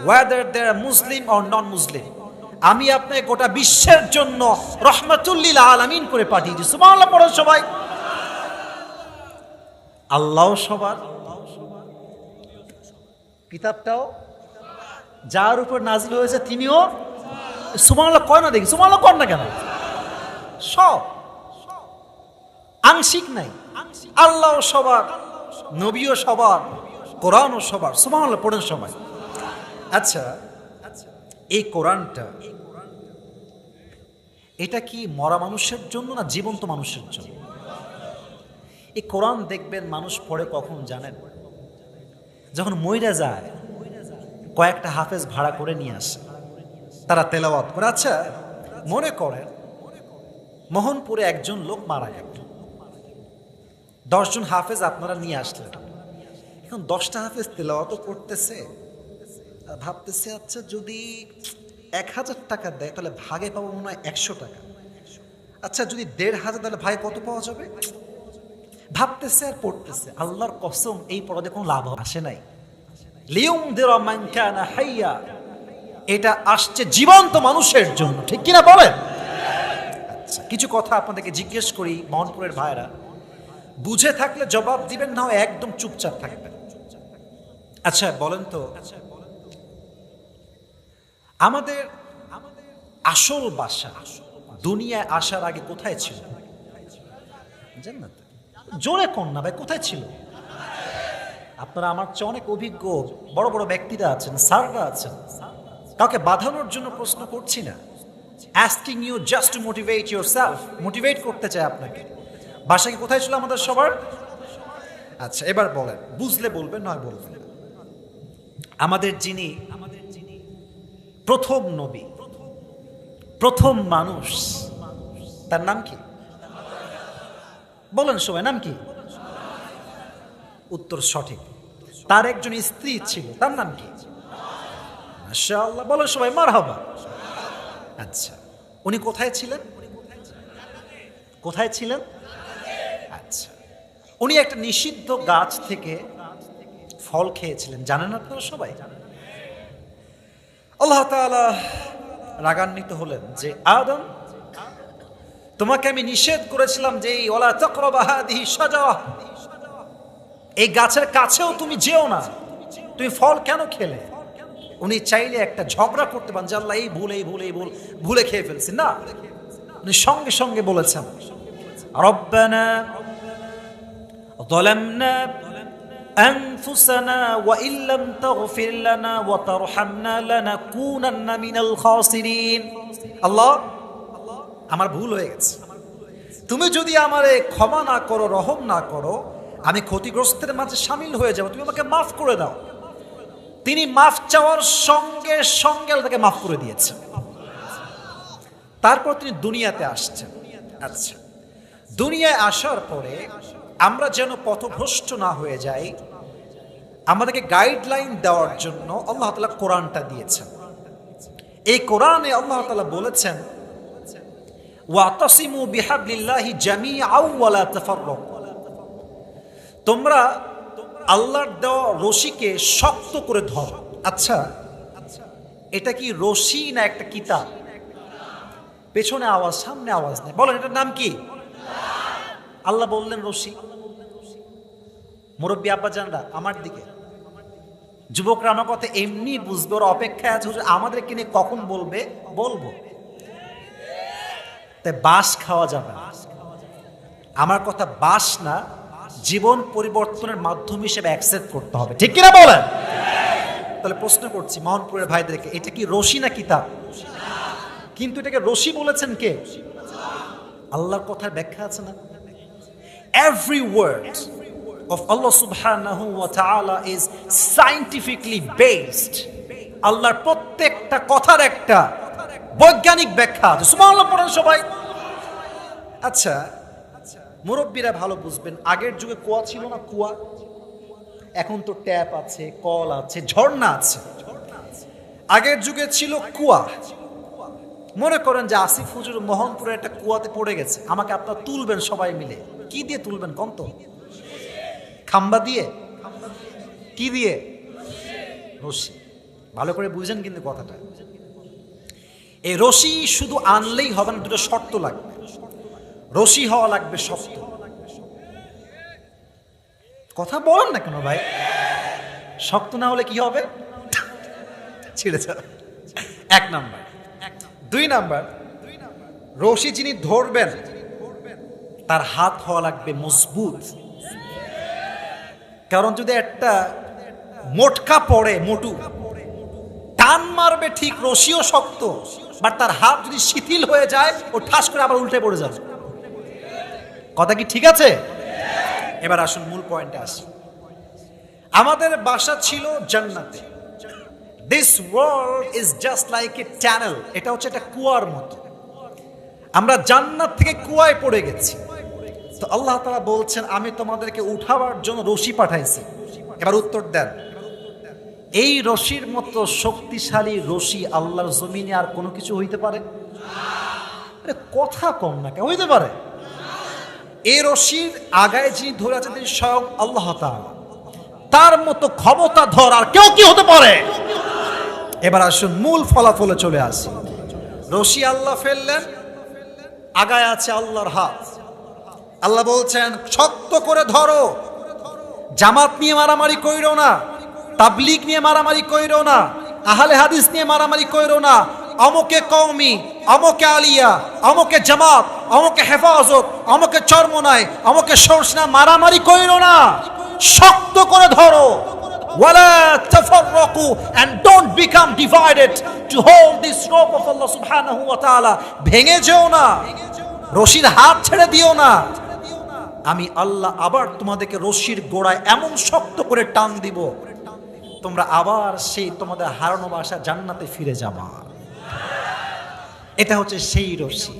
whether they are Muslim or non-Muslim. আমি আপনাকে গোটা বিশ্বের জন্য রহমাতুল লিল আলামিন করে পাঠিয়েছি। সুবহানাল্লাহ পড়ো সবাই। আল্লাহ সবার, কিতাবটাও যার উপর নাজিল হয়েছে তিনিও সুবহানাল্লাহ কয় না, দেখি সুবহানাল্লাহ কর না কেন? সব, আংশিক নাই। আল্লাহ সবার, নবীও সবার, কোরআনও সবার। সুবহানাল্লাহ পড়েন সবাই। আচ্ছা এই কোরআনটা এটা কি মরা মানুষের জন্য না জীবন্ত মানুষের জন্য? এই কোরআন দেখবেন মানুষ পড়ে কখন জানেন? যখন মইরা যায় কয়েকটা হাফেজ ভাড়া করে নিয়ে আসে, তারা তেলাওয়াত করে। আচ্ছা মনে করেন মোহনপুরে একজন লোক মারা গেল, 10 জন হাফেজ আপনারা নিয়ে আসলেন। এখন 10টা হাফেজ তেলাওয়াত করতেছে, ভাবতেছে আচ্ছা যদি 1000 টাকা দেয় তাহলে ভাগে পাবো মনে হয় 100 টাকা। আচ্ছা যদি 1500 তাহলে ভাগে কত পাওয়া যাবে? ভাবতেছে আর পড়তেছে। আল্লাহর কসম এই পড়াতে কোনো লাভ আসে নাই। লিউনদিরা মান কানা হাইয়া, এটা আসছে জীবন্ত মানুষের জন্য, ঠিক কিনা বলেন? আচ্ছা কিছু কথা আপনাদেরকে জিজ্ঞেস করি মোহনপুরের ভাইরা, বুঝে থাকলে জবাব দিবেন, না একদম চুপচাপ থাকবেন। আচ্ছা বলেন তো আমাদের আসল বাসা দুনিয়ায় আসার আগে কোথায় ছিল? জান্নাতে। জোরে কোন না ভাই, কোথায় ছিল? আপনারা আমার চেয়ে অনেক অভিজ্ঞ বড় বড় ব্যক্তিরা আছেন, স্যাররা আছেন, কাউকে বাঁধানোর জন্য প্রশ্ন করছি না। asking you just to motivate yourself, motivate করতে চাই আপনাকে। বাসা কি কোথায় ছিল আমাদের সবার? আচ্ছা এবার বলেন, বুঝলে বলবেন, নয় বলবেন না। আমাদের যিনি প্রথম নবী, প্রথম মানুষ, তার নাম কি? বলেন সবাই, নাম কি? উত্তর সঠিক। তার একজন স্ত্রী ছিল, তার নাম কি? মাশাআল্লাহ, বলেন সবাই মারহাবা। আচ্ছা, উনি কোথায় ছিলেন? কোথায় ছিলেন? আচ্ছা, উনি একটা নিষিদ্ধ গাছ থেকে ফল খেয়েছিলেন, জানেন আপনারা সবাই? আল্লাহ তাআলা রাগান্বিত হলেন যে আদম, তোমাকে আমি নিষেধ করেছিলাম যে ওয়ালা তাকরাবা হাদিহি শাজারা, এই গাছের কাছেও তুমি যেও না, তুমি ফল কেন খেলে? উনি চাইলে একটা ঝগড়া করতে পারেন যে আল্লাহ এই ভুল ভুলে খেয়ে ফেলছি, না, উনি সঙ্গে সঙ্গে বলেছেন রব্বানা যালামনা আনফুসানা ওয়া ইল্লাম তাগফির লানা ওয়া তারহামনা লানাকুনান্না মিনাল খাসিরিন। আল্লাহ, আমার ভুল হয়ে গেছে, তুমি যদি আমারে ক্ষমা না করো, রহম না করো, আমি ক্ষতিগ্রস্তের মাঝে শামিল হয়ে যাব, তুমি আমাকে মাফ করে দাও। তিনি মাফ চাওয়ার সঙ্গে সঙ্গে আল্লাহ তাকে মাফ করে দিয়েছেন। তারপর তিনি দুনিয়াতে আসছেন। আচ্ছা, দুনিয়ায় আসার পরে আমরা যেন পথভ্রষ্ট না হয়ে যাই, আমাদেরকে গাইডলাইন দেওয়ার জন্য আল্লাহ তাআলা কোরআনটা দিয়েছেন। এই কোরআনে আল্লাহ তাআলা বলেছেন ওয়াতাসিমু বিহাবলিল্লাহি জামিআন ওয়া লা তাফাররাকু, তোমরা আল্লাহর দেওয়া রশিকে শক্ত করে ধরো। আচ্ছা, এটা কি রশি না একটা কিতাব? পেছনে আওয়াজ, সামনে আওয়াজ নেই, বলেন এটার নাম কি? আল্লাহ বললেন রশি। মুরব্বী আব্বাজানরা আমার দিকে, যুবকরা আমার কথা এমনি বুঝবে, ওরা অপেক্ষায় আছে আমাদেরকে নিয়ে কখন বলবে, বলবো। তাই বাঁশ খাওয়া যাবে না, আমার কথা বাঁশ না, জীবন পরিবর্তনের মাধ্যম হিসেবে অ্যাকসেপ্ট করতে হবে, ঠিক কিনা বলেন? তাহলে প্রশ্ন করছি মোহনপুরের ভাইদেরকে, এটা কি রশি না কিতাব? কিন্তু এটাকে রশি বলেছেন কে? আল্লাহর কথার ব্যাখ্যা আছে না, every word of Allah subhanahu wa ta'ala is scientifically based. আল্লাহর প্রত্যেকটা কথার একটা বৈজ্ঞানিক ব্যাখ্যা আছে। সুবহানাল্লাহ পড়েন সবাই। আচ্ছা, মুরব্বীরা ভালো বুঝবেন, আগের যুগে কুয়া ছিল না, কুয়া। এখন তো ট্যাপ আছে, কল আছে, ঝর্ণা আছে। আগের যুগে ছিল কুয়া। মনে করেন যে আসিফ হুজুর মোহনপুরে একটা কুয়াতে পড়ে গেছে, আমাকে আপনারা তুলবেন সবাই মিলে, কি দিয়ে তুলবেন কোন তো? খাম্বা দিয়ে? কি দিয়ে? রশি। ভালো করে বুঝেন কিন্তু কথাটা। এই রশি শুধু আনলেই হবে না, দুটো শর্ত লাগবে। রশি হওয়া লাগবে শক্ত। কথা বলেন না কেন ভাই? শক্ত না হলে কি হবে? ছিঁড়ে যাবে। এক নাম্বার। দুই নাম্বার, রশি যিনি ধরবেন তার হাত হওয়া লাগবে মজবুত। কারণ যদি একটা মোটকা পড়ে, মোটু টান মারবে ঠিক, রশিও শক্ত, বাট তার হাত যদি শিথিল হয়ে যায়, ও ঠাস করে আবার উল্টে পড়ে যাবে। কথা কি ঠিক আছে? এবার আসুন মূল পয়েন্টে আসি। আমাদের বাসা ছিল জান্নাতে। This world is just like a tunnel, এটা হচ্ছে একটা কুয়ার মতো। আমরা জান্নাত থেকে কুয়ায় পড়ে গেছি। তো আল্লাহ তাআলা বলছেন আমি তোমাদেরকে উঠাবার জন্য রশি পাঠাইছি। এবার উত্তর দেন, এই রশির মতো শক্তিশালী রশি আল্লাহর জমিনে আর কোনো কিছু হইতে পারে? আরে কথা কম না, কেন হইতে পারে? এই রশির আগায় যিনি ধরে আছেন তিনি স্বয়ং আল্লাহ তাআলা, তার মতো ক্ষমতা ধর আর কেউ কি হতে পারে? এবার আসুন মূল ফলাফলে চলে আসি। রশি আল্লাহ ফেললেন, আগায় আছে আল্লাহর হাত। আল্লাহ বলছেন শক্ত করে ধরো, জামাত নিয়ে মারামারি কইরো না, তাবলীগ নিয়ে মারামারি কইরো না, আহলে হাদিস নিয়ে মারামারি কইরো না, অমুকে কওমি, অমুকে আলিয়া, অমুকে জামাত, আমাকে হেফাজত, আমাকে চরমনায়, আমাকে সরসনা মারামারি কইরো না, শক্ত করে ধরো। ওয়ালা তাফাররাকু, and don't become divided to hold this rope of Allah subhanahu wa ta'ala. ভেঙে যেও না, রশির হাত ছেড়ে দিও না। আমি আল্লাহ আবার তোমাদেরকে রশির গোড়ায় এমন শক্ত করে টান দিব, তোমরা আবার সেই তোমাদের হারানো বাসা জান্নাতে ফিরে যাবা। এটা হচ্ছে সেই রশি।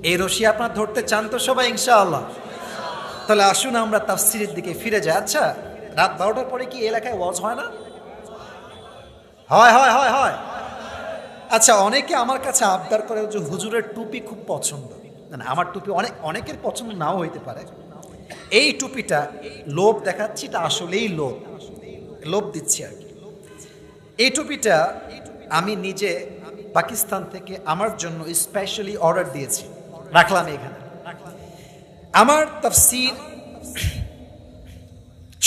এই রশি আপনারা ধরতে চান তো সবাই ইনশাআল্লাহ? তাহলে আসুন আমরা তাফসীরের দিকে ফিরে যাই। আচ্ছা, রাত 12টার পরে কি এলাকায় ওয়াজ হয় না? হয় হয় হয় হয়। আচ্ছা, অনেকে আমার কাছে আবদার করে যে হুজুরের টুপি খুব পছন্দ। না, আমার টুপি অনেকের পছন্দ নাও হইতে পারে। এই টুপিটা লোভ দেখাচ্ছি, এটা আসলেই লোভ দিচ্ছি আর কি। এই টুপিটা আমি নিজে পাকিস্তান থেকে আমার জন্য স্পেশালি অর্ডার দিয়েছি, রাখলাম এখানে। আমার তাফসীর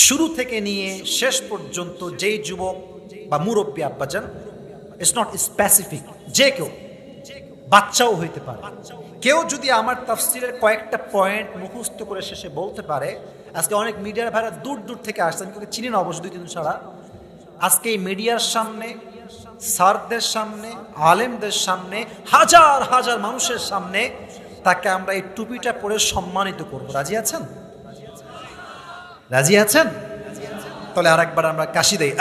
শুরু থেকে নিয়ে শেষ পর্যন্ত যেই যুবক বা মুরব্বী আব্বাজান, ইটস নট স্পেসিফিক, যে কেউ, বাচ্চাও হইতে পারে, কেউ যদি আমার তাফসীরের কয়েকটা পয়েন্ট মুখস্থ করে শেষে বলতে পারে। আজকে অনেক মিডিয়ার ভাইরা দূর দূর থেকে আসছে, আমি কাউকে চিনি না অবশ্য, 2-3 ছাড়া। আজকে এই মিডিয়ার সামনে, স্যারদের সামনে, আলেমদের সামনে, হাজার হাজার মানুষের সামনে তাকে আমরা এই টুপিটা পরে সম্মানিত করব। রাজি আছেন? রাজি আছেন? তাহলে আরেকবার আমরা কাশি দেই।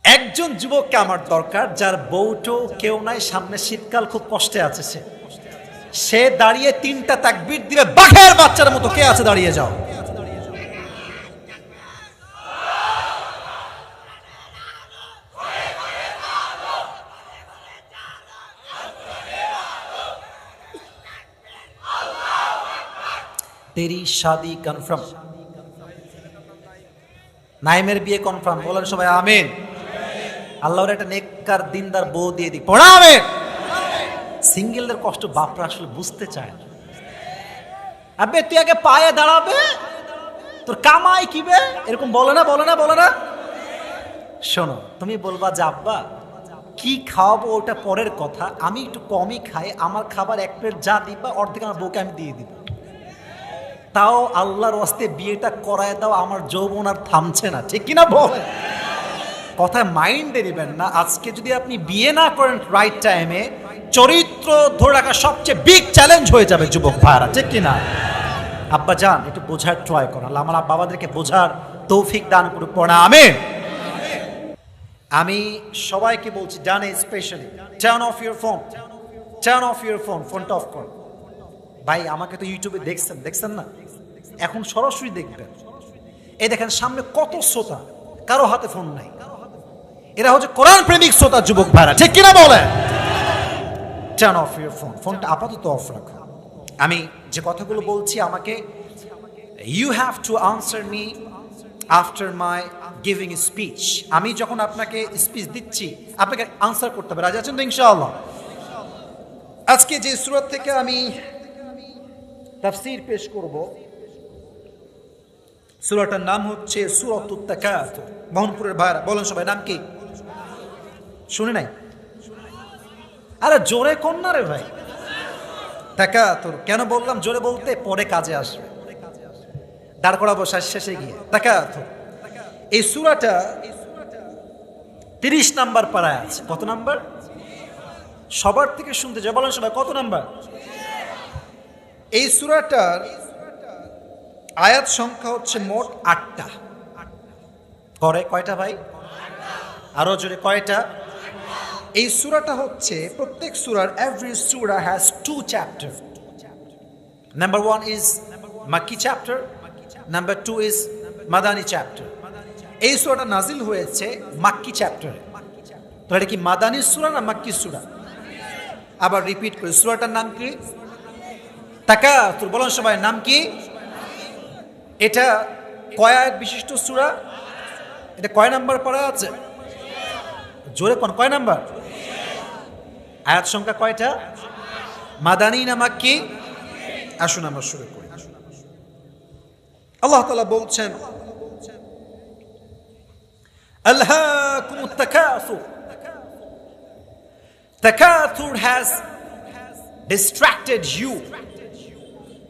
একজন যুবককে আমার দরকার, যার বউটো কেউ নাই, সামনে শীতকাল, খুব কষ্টে আছে, সে দাঁড়িয়ে 3টা তাকবীর দিবে বাঘের বাচ্চার মতো। কে আছে? দাঁড়িয়ে যাও। তেরি শাদি কনফার্ম, নাইমের বিয়ে কনফার্ম, বলেন সবাই আমিন। আল্লাহর একটা নেককার দিনদার বউ দিয়ে দিক, পড়া আমিন। সিঙ্গেলদের কষ্ট বাপরা আসলে বুঝতে চায় না। আবে তুই আগে পায়ে দাঁড়াবে, তোর কামাই কিবে, এরকম বলে না, বলে না, বলে না। শোনো, তুমি বলবা যে আব্বা কি খাওয়াবো ওটা পরের কথা, আমি একটু কমই খাই, আমার খাবার 1 প্লেট যা দিবা অর্ধেক আমার বউকে আমি দিয়ে দিব। তাও আল্লাহর ওয়াস্তে বিয়েটা করায় দাও, আমার যৌবন আর থামছে না, ঠিক কিনা বলে? কথায় মাইন্ডে নেবেন না। আজকে যদি আপনি বিয়ে না করেন রাইট টাইমে, চরিত্র ধরে রাখা সবচেয়ে বিগ চ্যালেঞ্জ হয়ে যাবে যুবক ভাইরা, ঠিক কিনা? আব্বা যান একটু বোঝার ট্রাই করেন, আল্লাহ আমার বাবাদেরকে বোঝার তৌফিক দান করুক, পড়া আমিন। আমি সবাইকে বলছি, ডানে specially, turn off your phone, turn off your phone, ফোনটা অফ কর। ভাই আমাকে তো ইউটিউবে দেখছেন না, এখন সরাসরি দেখবেন। এই দেখেন সামনে কত শ্রোতা, কারো হাতে ফোন নাই। এরা হচ্ছে কোরআন প্রেমিক শ্রোতা যুবক ভাইরা, ঠিক কিনা বলে? টার্ন অফ ইউর ফোন, ফোনটা আপাতত অফ রাখো। আমি যে কথাগুলো বলছি, আমাকে you have to answer me after my giving speech. আমি যখন আপনাকে স্পিচ দিচ্ছি, আপনাকে আনসার করতে হবে। রাজি আছেন তো ইনশাআল্লাহ? আজকে যে সূরা থেকে আমি তাফসীর পেশ করব, সূরাটার নাম হচ্ছে সূরাতুত তাকাসুর। মোহনপুরের ভাইরা বলেন সবাই, নাম কি? শুনে নাই? আরে জোরে কোন না রে ভাই। তাকাসুর কেন বললাম জোরে বলতে? পরে কাজে আসবে, দাঁড় করাবো শেষে গিয়ে। তাকাসুর এই সূরাটা 30 নাম্বার পারায় আছে। কত নাম্বার? সবার থেকে শুনতে যাই, বলেন সবাই কত নাম্বার? এই সূরাটার আয়াত সংখ্যা হচ্ছে মোট 8টা। করে কয়টা ভাই? আরো জোরে, কয়টা? এই সূরাটা হচ্ছে, প্রত্যেক সূরার, এভরি সূরা হ্যাজ 2 চ্যাপ্টার। নাম্বার 1 ইজ মাক্কি চ্যাপ্টার, নাম্বার 2 ইজ মাদানী চ্যাপ্টার। এই সূরাটা নাজিল হয়েছে মাক্কি চ্যাপ্টারে। তো এটা কি মাদানী সূরা না মাক্কি সূরা? আবার রিপিট করি, সূরাটার নাম কি? তাকাসুর। বলেন সবাই, নাম কি? এটা কয় আয়াত বিশিষ্ট সূরা? এটা কয় নাম্বার পড়া আছে? জোরে কোন, কয় নাম্বার? আয়াত সংখ্যা কয়টা? মাদানী না মাক্কি? আসুন আমরা শুরু করি। আল্লাহ তাআলা বলছেন, আলহাকুমুত তাকাসুর। Takathur has ডিস্ট্রাক্টেড ইউ,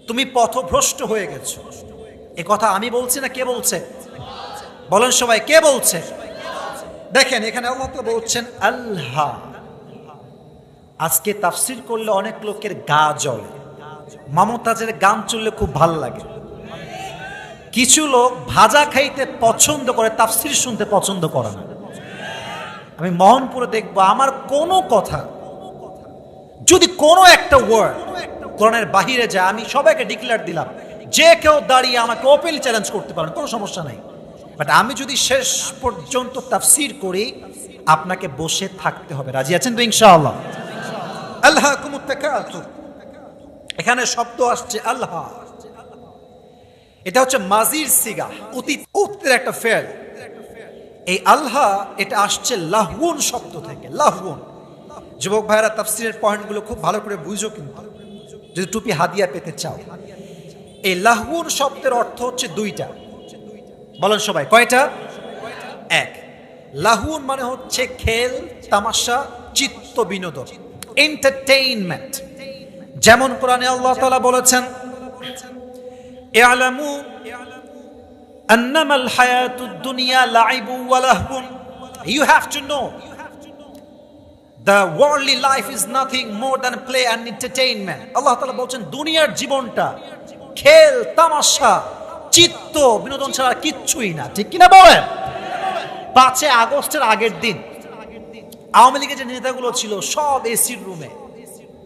তুমি পথভ্রষ্ট হয়ে গেছো। এ কথা আমি বলছি না, কে বলছে? বলেন সবাই, কে বলছে? দেখেন এখানে আল্লাহ তো বলছেন আল্লাহ। আজকে তাফসীর করলে অনেক লোকের গা জ্বলে, মমতাজের গান চললে খুব ভালো লাগে। কিছু লোক ভাজা খাইতে পছন্দ করে, তাফসীর শুনতে পছন্দ করে না। আমি মোহনপুরে দেখবো আমার কোনো কথা যদি কোনো একটা ওয়ার্ড কোরআনের বাহিরে যায়, আমি সবাইকে ডিক্লেয়ার দিলাম, যে কেউ দাঁড়িয়ে আমাকে ওপেনলি চ্যালেঞ্জ করতে পারেন, কোনো সমস্যা নাই। বাট আমি যদি শেষ পর্যন্ত তাফসীর করি, আপনাকে বসে থাকতে হবে। রাজি আছেন তো ইনশাআল্লাহ? আল্লাহকুমুত তাকাতুর, এখানে শব্দ আসছে আল্লাহ, এটা হচ্ছে মাজির সিগা, অতীতের একটা ফেল। এই আল্লাহ এটা আসছে লাহউন শব্দ থেকে। লাহউন, যুবক ভাইরা তাফসীরের পয়েন্টগুলো খুব ভালো করে বুঝো, কিন্তু যদি টুপি হাদিয়া পেতে চাও। এই লাহউন শব্দের অর্থ হচ্ছে দুইটা। বলেন সবাই, কয়টা? এক, লাহউন মানে হচ্ছে খেল তামাশা, চিত্ত বিনোদন, এন্টারটেইনমেন্ট। যেমন কোরআনে আল্লাহ তাআলা বলেছেন, ইআলামু আন্নামাল হায়াতুদ দুনিয়া লাইবু ওয়া লাহবুন। You have to know the worldly life is nothing more than play and entertainment. আল্লাহ তাআলা বলছেন দুনিয়ার জীবনটা খেল তামাশা চিত্ত বিনোদন ছাড়া কিচ্ছুই না। ঠিক কিনা বলেন? 5 আগস্টের আগের দিন আওয়ামী লীগের যে নেতাগুলো ছিল সব এসির রুমে,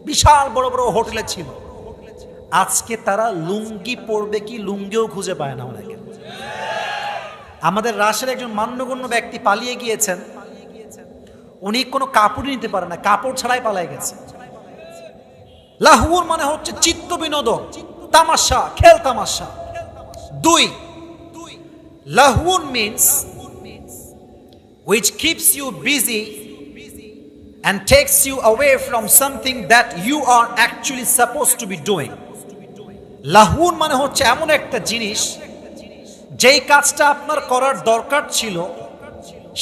বিশাল বড় বড় হোটেলে ছিল। আজকে তারা লুঙ্গি পরবে কি লুঙ্গিও খুঁজে পায় না অনেকে। আমাদের রাশের একজন মান্যগণ্য ব্যক্তি পালিয়ে গিয়েছেন, উনি কোনো কাপড় নিতে পারে না, কাপড় ছাড়াই পালিয়ে গেছে। লাহউন মানে হচ্ছে চিত্ত বিনোদন, তামাশা, খেল তামাশা। 2, লাহউন means which keeps you busy and takes you away from something that you are actually supposed to be doing. লাহউন মানে হচ্ছে এমন একটা জিনিস, যেই কাজটা আপনার করার দরকার ছিল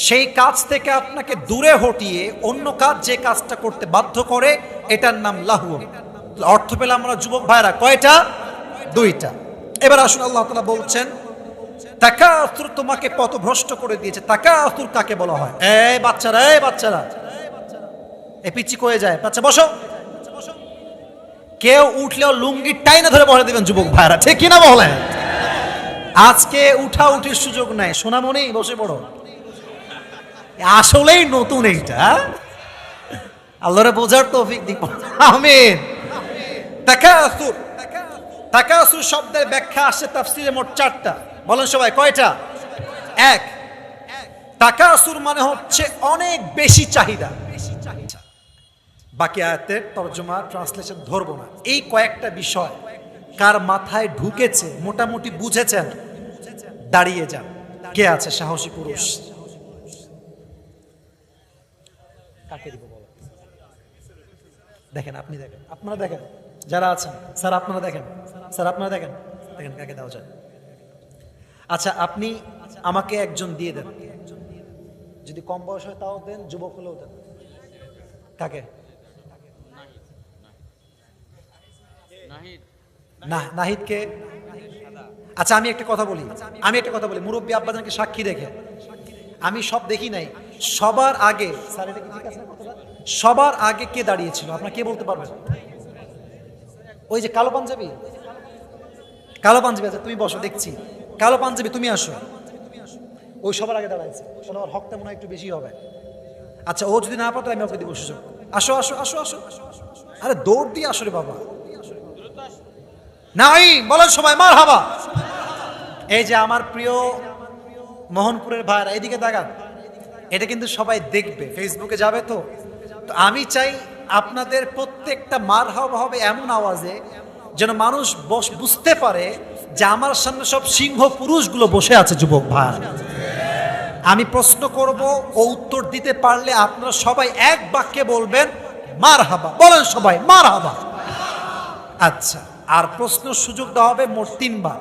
সেই কাজ থেকে আপনাকে দূরে হটিয়ে অন্য কাজ যে কাজটা করতে বাধ্য করে, এটার নাম লাহউন। অর্থ পেলাম আমরা যুবক ভাইরা, কয়টা? 2টা। এবার আসুন, আল্লাহ তাআলা বলছেন তাকাসুর তোমাকে পথভ্রষ্ট করে দিয়েছে। তাকাসুর কাকে বলা হয়? এই বাচ্চারা, এই বাচ্চারা, এই পিচ্চি কয়ে যায়, বাচ্চা বসো। কেউ উঠলেও লুঙ্গি টাইনা ধরে বসে দিবেন যুবক ভাইরা, ঠিক কিনা বলেন? আজকে উঠা উঠির সুযোগ নাই, সোনামণি বসে পড়ো। আসলেই নতুন এইটা, আল্লাহরে বোঝার তৌফিক দিক। আমিন। তাকাসুর, তাকাসুর শব্দের ব্যাখ্যা আসছে তাফসীরে মোট 4টা। বলেন সবাই, কয়টা? 1, তাকাসুর মানে হচ্ছে অনেক বেশি চাহিদা। বাকি আয়াতের তরজমা ট্রান্সলেশন ধরবো না। এই কয়েকটা বিষয় কার মাথায় ঢুকেছে, মোটামুটি বুঝেছেন, দাঁড়িয়ে যান। কে আছে সাহসী পুরুষ? কাকে দিব বলো? দেখেন, আপনি দেখেন, আপনারা দেখেন, যারা আছেন স্যার আপনারা দেখেন, স্যার আপনারা দেখেন, দেখেন কাকে দেওয়া যায়। আচ্ছা, আপনি আমাকে একজন দিয়ে দেন, যদি কম বয়স হয় তাও দেন, যুবক হলেও দেন। কাকে? নাহিদকে। আচ্ছা, আমি একটা কথা বলি, মুরব্বী আব্বাজানকে সাক্ষী রেখে, আমি সব দেখি নাই। সবার আগে স্যার, এটা কি ঠিক আছে না কথাটা? সবার আগে কে দাঁড়িয়েছিল আপনারা কে বলতে পারবেন? ওই যে কালো পাঞ্জাবি, কালো পাঞ্জাবি আছে, তুমি বসো, দেখছি কালো পাঞ্জাবি, তুমি আসো। ওই সবার আগে দাঁড়াইছে, ওর হকটা মনে হয় একটু বেশি হবে। আচ্ছা, ও যদি না পারে আমি ওকে দিব সুযোগ। আসো আসো আসো আসো, আরে দৌড় দিয়ে আসো রে বাবা। নাই বলেন সবাই মারহাবা। এই যে আমার প্রিয় মোহনপুরের ভাইরা, এইদিকে তাকান, এটা কিন্তু সবাই দেখবে, ফেসবুকে যাবে। তো আমি চাই আপনাদের প্রত্যেকটা মারহাবা হবে এমন আওয়াজে যেন মানুষ বুঝতে পারে যে আমার সামনে সব সিংহ পুরুষগুলো বসে আছে। যুবক ভাই, আমি প্রশ্ন করব, ও উত্তর দিতে পারলে আপনারা সবাই এক বাক্যে বলবেন মারহাবা। বলেন সবাই মারহাবা। আচ্ছা, আর প্রশ্ন সুযোগ দেওয়া হবে মোট 3বার।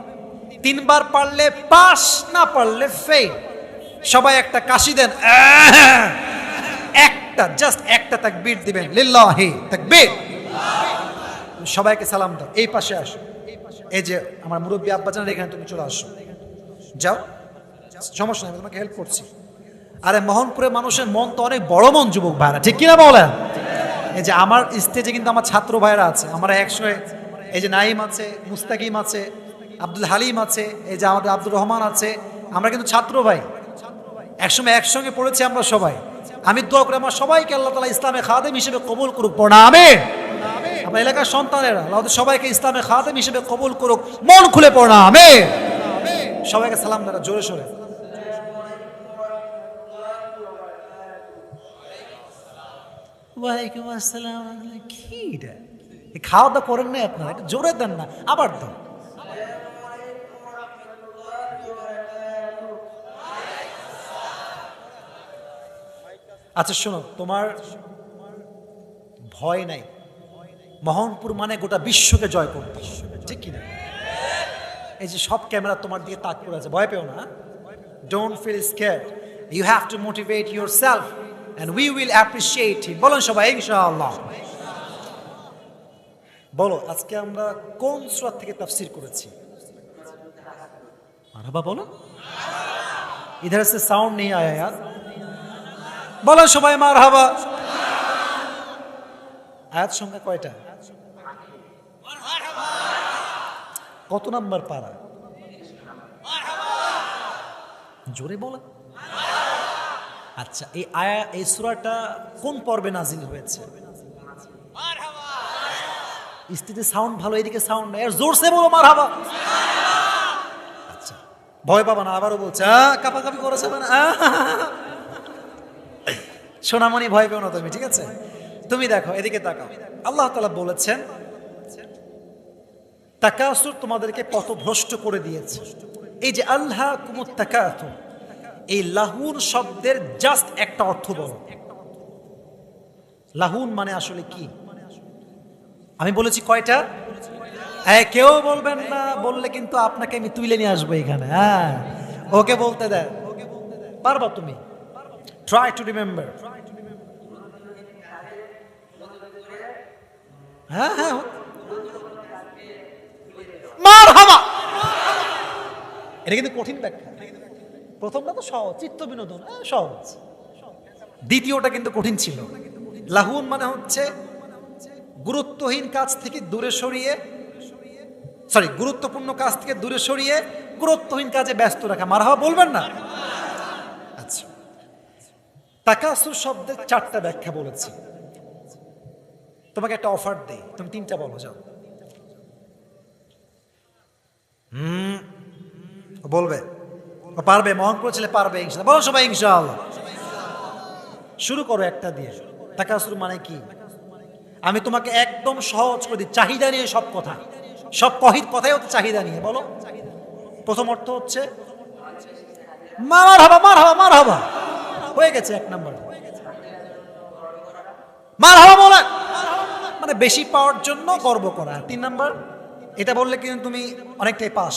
3বার পারলে পাস, না পারলে ফেল। সবাই একটা কাশি দেন, একটা, জাস্ট একটা তাকবীর দিবেন, লিল্লাহি তাকবীর। সবাইকে সালাম দাও, এই পাশে আসো, এই যে আমার মুরব্বী আব্বাজান এখানে তুমি চলে আসো, যাও, সমস্যা নেই, তোমাকে হেল্প করছি। আরে মোহনপুরের মানুষের মন তো অনেক বড় মন যুবক ভাইরা, ঠিক কিনা বলেন? এই যে আমার স্টেজে কিন্তু আমার ছাত্র ভাইরা আছে, আমরা একসঙ্গে, এই যে নাইম আছে, মুস্তাকিম আছে, আব্দুল হালিম আছে, এই যে আমাদের আব্দুর রহমান আছে, আমরা কিন্তু ছাত্র ভাই, একসময় একসঙ্গে পড়েছি আমরা সবাই। আমি দোয়া করি আমার সবাইকে আল্লাহ তাআলা ইসলামে খাদেম হিসেবে কবুল করুক, পড়া আমিন। আমার এলাকার সন্তানেরা আল্লাহ সবাইকে ইসলামে খাদেম হিসেবে কবুল করুক, মন খুলে পড়া আমিন। সবাইকে সালাম দাও জোরে সোরে। ওয়ালাইকুম আসসালাম। কি রে, খাওয়া দাওয়া করেন না আপনারা? একটু জোরে দেন না, আবার দেন। আচ্ছা শোনো, তোমার ভয় নাই, মোহনপুর মানে গোটা বিশ্বকে জয় করতে, ঠিক কিনা? এই যে সব ক্যামেরা তোমার দিকে তাক করে আছে, ভয় পেও না, don't feel scared, you have to motivate yourself and we will appreciate him. বলুন সবাই ইনশাআল্লাহ। বলো আজকে আমরা কোন সূরা থেকে তাফসীর করেছি? মারহাবা বলো। इधर से साउंड नहीं आया यार, বলো সবাই মারহাবা। আয়াত সংখ্যা কয়টা? কত নাম্বার পারা? জোরে বলো। আচ্ছা, এই সূরাটা কোন পর্বে নাজিল হয়েছে? স্টেজে সাউন্ড ভালো, এদিকে সাউন্ড নাই, আর জোরসে বলো মারহাবা। আচ্ছা, ভয় পাবা না, আবারও বলছে কাপাকাপি করেছে মানে সোনামণি ভয় পেও না তুমি, ঠিক আছে? তুমি দেখো, এদিকে তাকাও, আল্লাহ তাআলা বলেছেন তাকাসুর তোমাদেরকে পথভ্রষ্ট করে দিয়েছে। এই যে আল্লাহকুমুত তাকাসুর, এই লাহুন শব্দের জাস্ট একটা অর্থ বলো। লাহুন মানে আসলে কি? আমি বলেছি কয়টা? কেউ বলবেন না, বললে কিন্তু আপনাকে আমি তুলে নিয়ে আসবো এখানে। হ্যাঁ, ওকে বলতে দেন, পারবা তুমি? Try to remember. হ্যাঁ হ্যাঁ, মারহাবা। এটা কিন্তু কঠিন ব্যাখ্যা। প্রথমটা তো সহজ, চিত্ত বিনোদন, সহজ। দ্বিতীয়টা কিন্তু কঠিন ছিল। লাহুন মানে হচ্ছে গুরুত্বহীন কাজ থেকে দূরে সরিয়ে, গুরুত্বপূর্ণ কাজ থেকে দূরে সরিয়ে গুরুত্বহীন কাজে ব্যস্ত রাখা। মারহাবা বলবেন না? আচ্ছা, তাকাসুর শব্দের 4টা ব্যাখ্যা বলেছি। তোমাকে একটা অফার দেই, তুমি 3টা বলো, যাও। বলবে, পারবে, মোহনপুর ছেলে পারবে ইনশাআল্লাহ। বলো সবাই ইনশাআল্লাহ। শুরু করো একটা দিয়ে। তাকাসুর মানে কি? আমি তোমাকে একদম সহজ করে দিই, চাহিদা নিয়ে সব কথা, সব কথাই হচ্ছে চাহিদা নিয়ে। বলো, প্রথম অর্থ হচ্ছে মারহাবা। মারহাবা মারহাবা হয়ে গেছে 1 নাম্বার। মারহাবা বলে মানে বেশি পাওয়ার জন্য গর্ব করা। 3 নাম্বার, এটা বললে কিন্তু তুমি অনেকটাই পাস।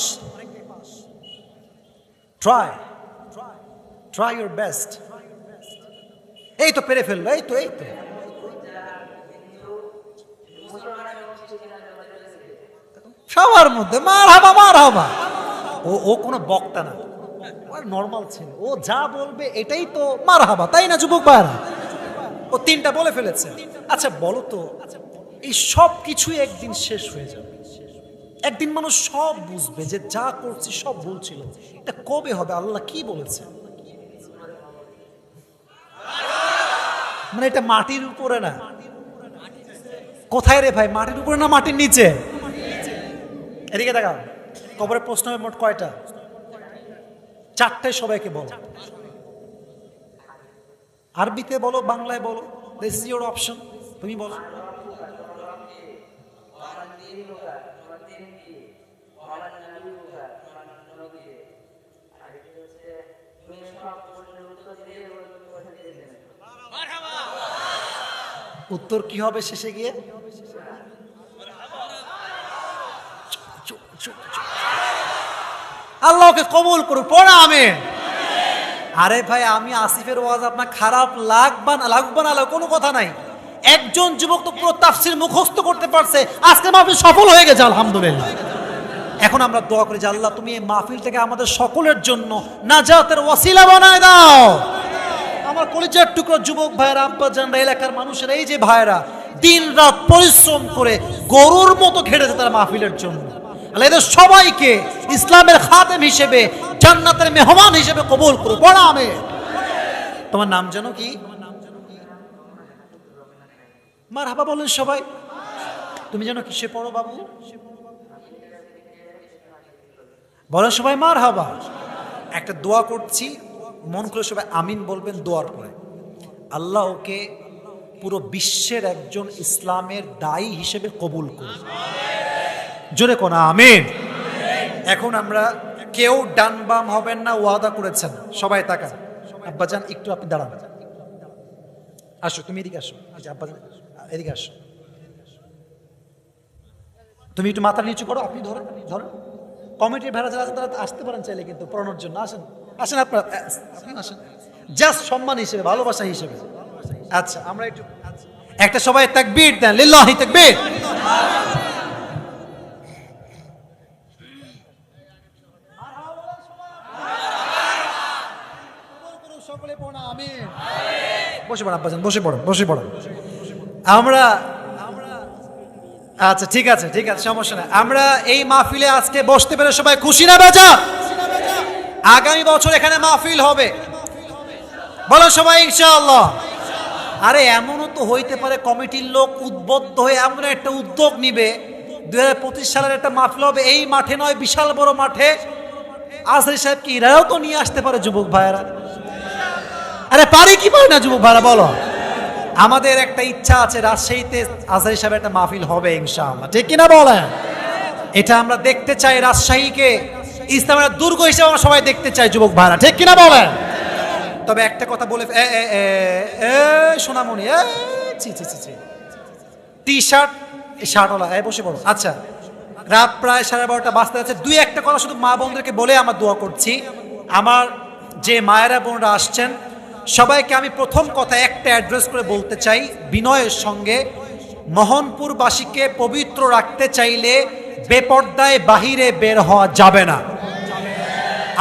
Try your best. এই তো পেরে ফেললো, এই তো সবার মধ্যে মারহাবা মারহাবা। ও কোনো বক্তা না, নর্মাল ছেলে, ও যা বলবে এটাই তো মারহাবা, তাই না যুবক ভাইরা? ও 3টা বলে ফেলেছে। আচ্ছা বলো তো, এই সব কিছুই একদিন শেষ হয়ে যাবে, একদিন মানুষ সব বুঝবে যে যা করছি সব ভুল ছিল। এটা কবে হবে? আল্লাহ কি বলেছে? মানে এটা মাটির উপরে না, কোথায় রে ভাই? মাটির উপরে না মাটির নিচে? এদিকে দেখাও, কবরের প্রশ্ন হবে মোট কয়টা? 4টায় সবাইকে বলো। আরবিতে বলো, বাংলায় বলো, দিস ইজ ইওর অপশন, তুমি বলো। উত্তর কি হবে শেষে গিয়ে? আল্লাহকে কবুল করুক, পড়া আমিন। আরে ভাই, আমি আসিফের ওয়াজ আপনার খারাপ লাগবা না কোনো কথা নাই। একজন যুবক তো পুরো তাফসীর মুখস্থ করতে পারছে, আজকে মাহফিল সফল হয়ে গেছে আলহামদুলিল্লাহ। এখন আমরা দোয়া করি যে আল্লাহ তুমি এই মাহফিল থেকে আমাদের সকলের জন্য নাজাতের ওয়াসিলা বানায় দাও। আমার কলিজার টুকরো যুবক ভাইরা, আব্বাজানরা, এলাকার মানুষেরা, এই যে ভাইরা দিন রাত পরিশ্রম করে গরুর মতো খেটেছে তারা মাহফিলের জন্য, আল্লাহ এদের সবাইকে ইসলামের খাদেম হিসেবে, জান্নাতের মেহমান হিসেবে কবুল করো। পড়া আমিন। তোমার নাম জানো কি? মারহাবা বলেন সবাই। তুমি জানো কিসে পড়ো বাবু? বলো সবাই মারহাবা। একটা দোয়া করছি, মন করে সবাই আমিন বলবেন দোয়ার পরে। আল্লাহ ওকে পুরো বিশ্বের একজন ইসলামের দায়ী হিসেবে কবুল করুন। জোরে কোনা আমিন। এখন আমরা কেউ ডান বাম হবেন না, ওয়াদা করেছেন। সবাই তাকান। আব্বাজান একটু আপনি দাঁড়ান, আসো তুমি এদিকে আসো। আব্বাজান এদিকে আসো, তুমি একটু মাথা নিচু করো। আপনি ধরেন ধরেন, কমিটির ভাড়া যারা আছে তারা আসতে পারেন চাইলে, কিন্তু পড়ানোর জন্য আসেন। আসেন আপনারা, আসেন জাস্ট সম্মান হিসেবে, ভালোবাসা হিসেবে। আচ্ছা আমরা একটু একটা সবাই তাকবীর দেন, লিল্লাহি তাকবীর। সকলে পড়া আমিন। বসে পড়েন আব্বাজান, বসে পড়েন, বসে পড়েন। আমরা আচ্ছা ঠিক আছে, ঠিক আছে, সমস্যা নাই। আমরা এই মাহফিলে আজকে বসতে পেরে সবাই খুশি না বেজা? আগামী বছর এখানে মাহফিল হবে, বলো সবাই ইনশাআল্লাহ। আরে এমনও তো হইতে পারে কমিটির লোক উদ্বুদ্ধ হয়ে এমন একটা উদ্যোগ নিবে, 2025 সালের একটা মাহফিল হবে এই মাঠে নয়, বিশাল বড় মাঠে। আজহারী সাহেবকে এরাও তো নিয়ে আসতে পারে যুবক ভাইয়েরা। আরে পারি কি পারে না যুবক ভাইরা বলো? আমাদের একটা ইচ্ছা আছে, রাজশাহীতে আজহারী সাহেবের একটা মাহফিল হবে ইনশাআল্লাহ, ঠিক কিনা বলেন? এটা আমরা দেখতে চাই, রাজশাহীকে ইসলামের দুর্গ হিসেবে আমরা সবাই দেখতে চাই যুবক ভাইরা, ঠিক কিনা বলেন? তবে একটা কথা বলে সোনামণি, টি শার্ট শার্টওয়ালা, বসে পড়ো। আচ্ছা রাত প্রায় 12:30 বাজতে যাচ্ছে, দুই একটা কথা শুধু মা বোনদেরকে বলে আমার দোয়া করছি। আমার যে মায়েরা বোনরা আসছেন সবাইকে আমি প্রথম কথা একটা অ্যাড্রেস করে বলতে চাই বিনয়ের সঙ্গে, মোহনপুরবাসীকে পবিত্র রাখতে চাইলে বেপর্দায় বাহিরে বের হওয়া যাবে না।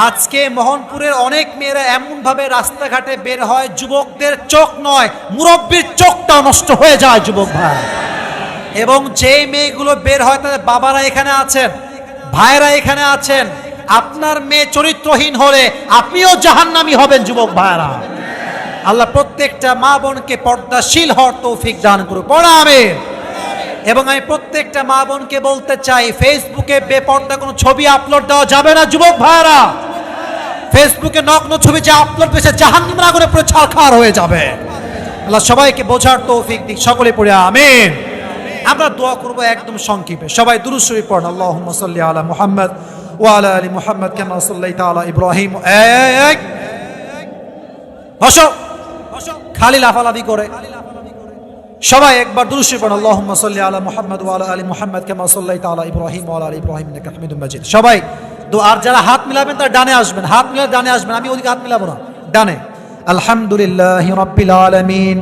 আজকে মোহনপুরের অনেক মেয়েরা এমনভাবে রাস্তাঘাটে বের হয়, যুবকদের চোখ নয় মুরব্বীর চোখটা নষ্ট হয়ে যায় যুবক ভাই। এবং যে মেয়েগুলো বের হয় তাদের বাবারা এখানে আছেন, ভাইরা এখানে আছেন। আপনার মেয়ে চরিত্রহীন হলে আপনিও জাহান্নামী হবেন যুবক ভাইরা। আল্লাহ প্রত্যেকটা মা বোনকে পর্দাশীল হওয়ার তৌফিক দান করুন, পড়া আমিন। এবং আমি প্রত্যেকটা মা বোনকে বলতে চাই, ফেসবুকে বেপর্দা কোনো ছবি আপলোড দেওয়া যাবে না যুবক ভাইরা। ফেসবুকে নগ্ন ছবি যে আপলোড পেয়েছে জাহান্নামের আগুনে পুরো ছারখার হয়ে যাবে। আল্লাহ সবাইকে বোঝার তৌফিক দিক, সকলে পড়ে আমিন। আমরা দোয়া করব একদম সংক্ষেপে, সবাই দুরূদ শরীফ পড়ুন। আল্লাহুম্মা সাল্লি আলা মুহাম্মদ ওয়া আলা আলি মুহাম্মদ কামা সাল্লাইতা আলা ইব্রাহিম। বসো, খালি লাফালাফি করে সবাই একবার দুরূদ শরীফ পড়ুন। আল্লাহুম্মা সাল্লি আলা মুহাম্মদ ওয়া আলা আলি মুহাম্মদ কামা সাল্লাইতা আলা ইব্রাহিম ওয়া আলা আলি ইব্রাহিম ইন্নাকা হামিদুম মাজিদ। সবাই আর যারা হাত মিলাবেন তারা ডানে আসবেন, হাত মিলালে ডানে আসবেন, আমি ওদিকে হাত মিলাবো না, ডানে। আলহামদুলিল্লাহি রাব্বিল আলামিন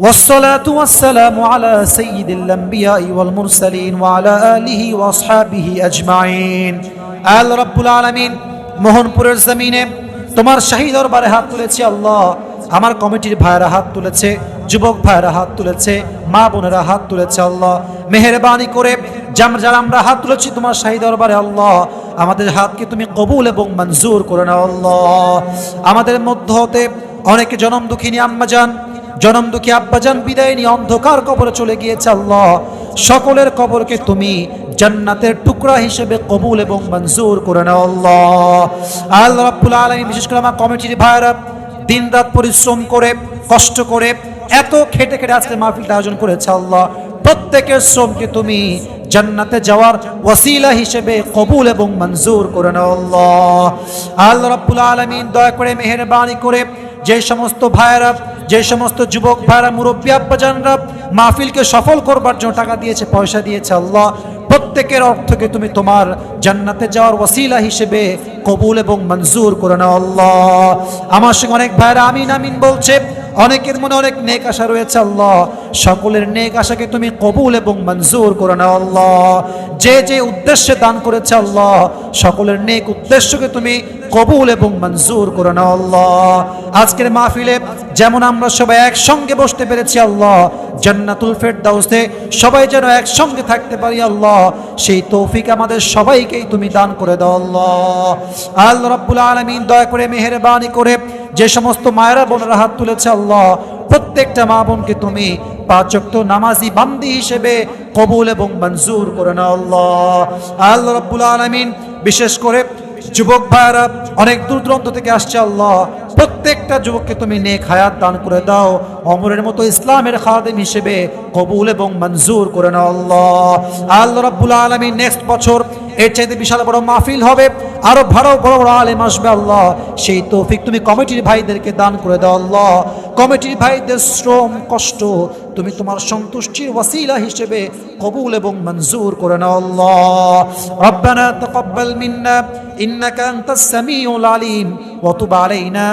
والصلاة والسلام على سيد الأنبياء والمرسلين وعلى آله وأصحابه أجمعين। আল্লাহ রাব্বুল আলামিন মোহনপুরের জমিনে তোমার শাহী দরবারে হাত তুলেছি আল্লাহ। আমার কমিটির ভাইরা হাত তুলেছে, যুবক ভাইরা হাত তুলেছে, মা বোনেরা হাত তুলেছে আল্লাহ। মেহেরবানি করে যারা আমরা হাত তুলেছি তোমার শাহী দরবারে আল্লাহ, আমাদের হাতকে তুমি কবুল এবং মঞ্জুর করে নাও আল্লাহ। আমাদের মধ্য হতে অনেকে জনম দুঃখিনী আম্মাজান, জনম দুঃখী আব্বাজান বিদায় নিয়ে অন্ধকার কবরে চলে গিয়েছে আল্লাহ। সকলের কবরকে তুমি জান্নাতের টুকরা হিসেবে কবুল এবং মঞ্জুর করে নাও আল্লাহ। আল্লাহ রাব্বুল আলামিন বিশেষ করে আমার কমিটির ভাইরা দিন রাত পরিশ্রম করে কষ্ট করে এত খেটে খেটে আজকে মাহফিলটা আয়োজন করেছে আল্লাহ, প্রত্যেকের শ্রমকে তুমি জান্নাতে যাওয়ার ওয়াসিলা হিসেবে কবুল এবং মঞ্জুর করে নাও আল্লাহ। আল্লাহ রাব্বুল আলামিন দয়া করে মেহেরবানি করে যে সমস্ত ভাইরা, যে সমস্ত যুবক ভাইরা, মুরব্বী আব্বাজানরা মাহফিলকে সফল করবার জন্য টাকা দিয়েছে, পয়সা দিয়েছে আল্লাহ, প্রত্যেকের অর্থকে তুমি তোমার জান্নাতে যাওয়ার ওয়াসিলা হিসেবে কবুল এবং মঞ্জুর করে নাও আল্লাহ। আমার সঙ্গে অনেক ভাইরা আমিন আমিন বলছে। অনেকের মনে অনেক নেক আশা রয়েছে আল্লাহ, সকলের নেক আশাকে তুমি কবুল এবং মঞ্জুর করে নাও আল্লাহ। যে যে উদ্দেশ্যে দান করেছে আল্লাহ, সকলের নেক উদ্দেশ্যকে তুমি কবুল এবং মঞ্জুর করে নাও আল্লাহ। আজকের মাহফিলে যেমন আমরা সবাই একসঙ্গে বসতে পেরেছি আল্লাহ, জান্নাতুল ফেরদাউসে সবাই যেন একসঙ্গে থাকতে পারি আল্লাহ, সেই তৌফিক আমাদের সবাইকেই তুমি দান করে দাও আল্লাহ। আল্লাহ রাব্বুল আলামিন দয়া করে মেহেরবানি করে যে সমস্ত মায়েরা বোনেরা হাত তুলেছে আল্লাহ, প্রত্যেকটা মা বোনকে তুমি পাঁচ ওয়াক্ত নামাজি বান্দি হিসেবে কবুল এবং মঞ্জুর করে নাও আল্লাহ। আল্লাহ রাব্বুল আলামিন বিশেষ করে যুবক ভাইরা অনেক দূর দূরান্ত থেকে আসছে আল্লাহ, প্রত্যেকটা যুবককে তুমি নেক হায়াত দান করে দাও, অমরের মতো ইসলামের খাদেম হিসেবে কবুল এবং মঞ্জুর করে নাও আল্লাহ। আল্লাহ রাব্বুল আলামিন নেক্সট বছর এর চাইতে বিশাল বড় মাহফিল হবে, আরো বড় বড় আলেম আসবে আল্লাহ, সেই তৌফিক তুমি কমিটির ভাইদেরকে দান করে দাও আল্লাহ। কমিটির ভাইদের শ্রম কষ্ট তুমি তোমার সন্তুষ্টির ওয়াসিলা হিসেবে কবুল এবং মঞ্জুর করে নাও আল্লাহ। রব্বানা তাকাব্বাল মিন্না ইন্নাকা আনতাস সামিউল আলিম ওয়া তুব আলাইনা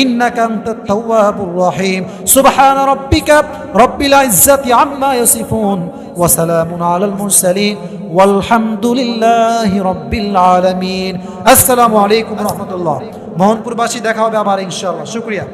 ইন্নাকা আনতাত তাওয়াবুর রহিম। সুবহান রাব্বিকা রব্বিল ইজ্জাতি আম্মা ইয়াসিফুন ওয়া সালামুন আলাল মুরসালিন ওয়ালহামদুলিল্লাহি রাব্বিল আলামিন। আসসালামু আলাইকুম ওয়া রাহমাতুল্লাহ। মোহনপুরবাসী দেখা হবে আবার ইনশাআল্লাহ। শুকরিয়া।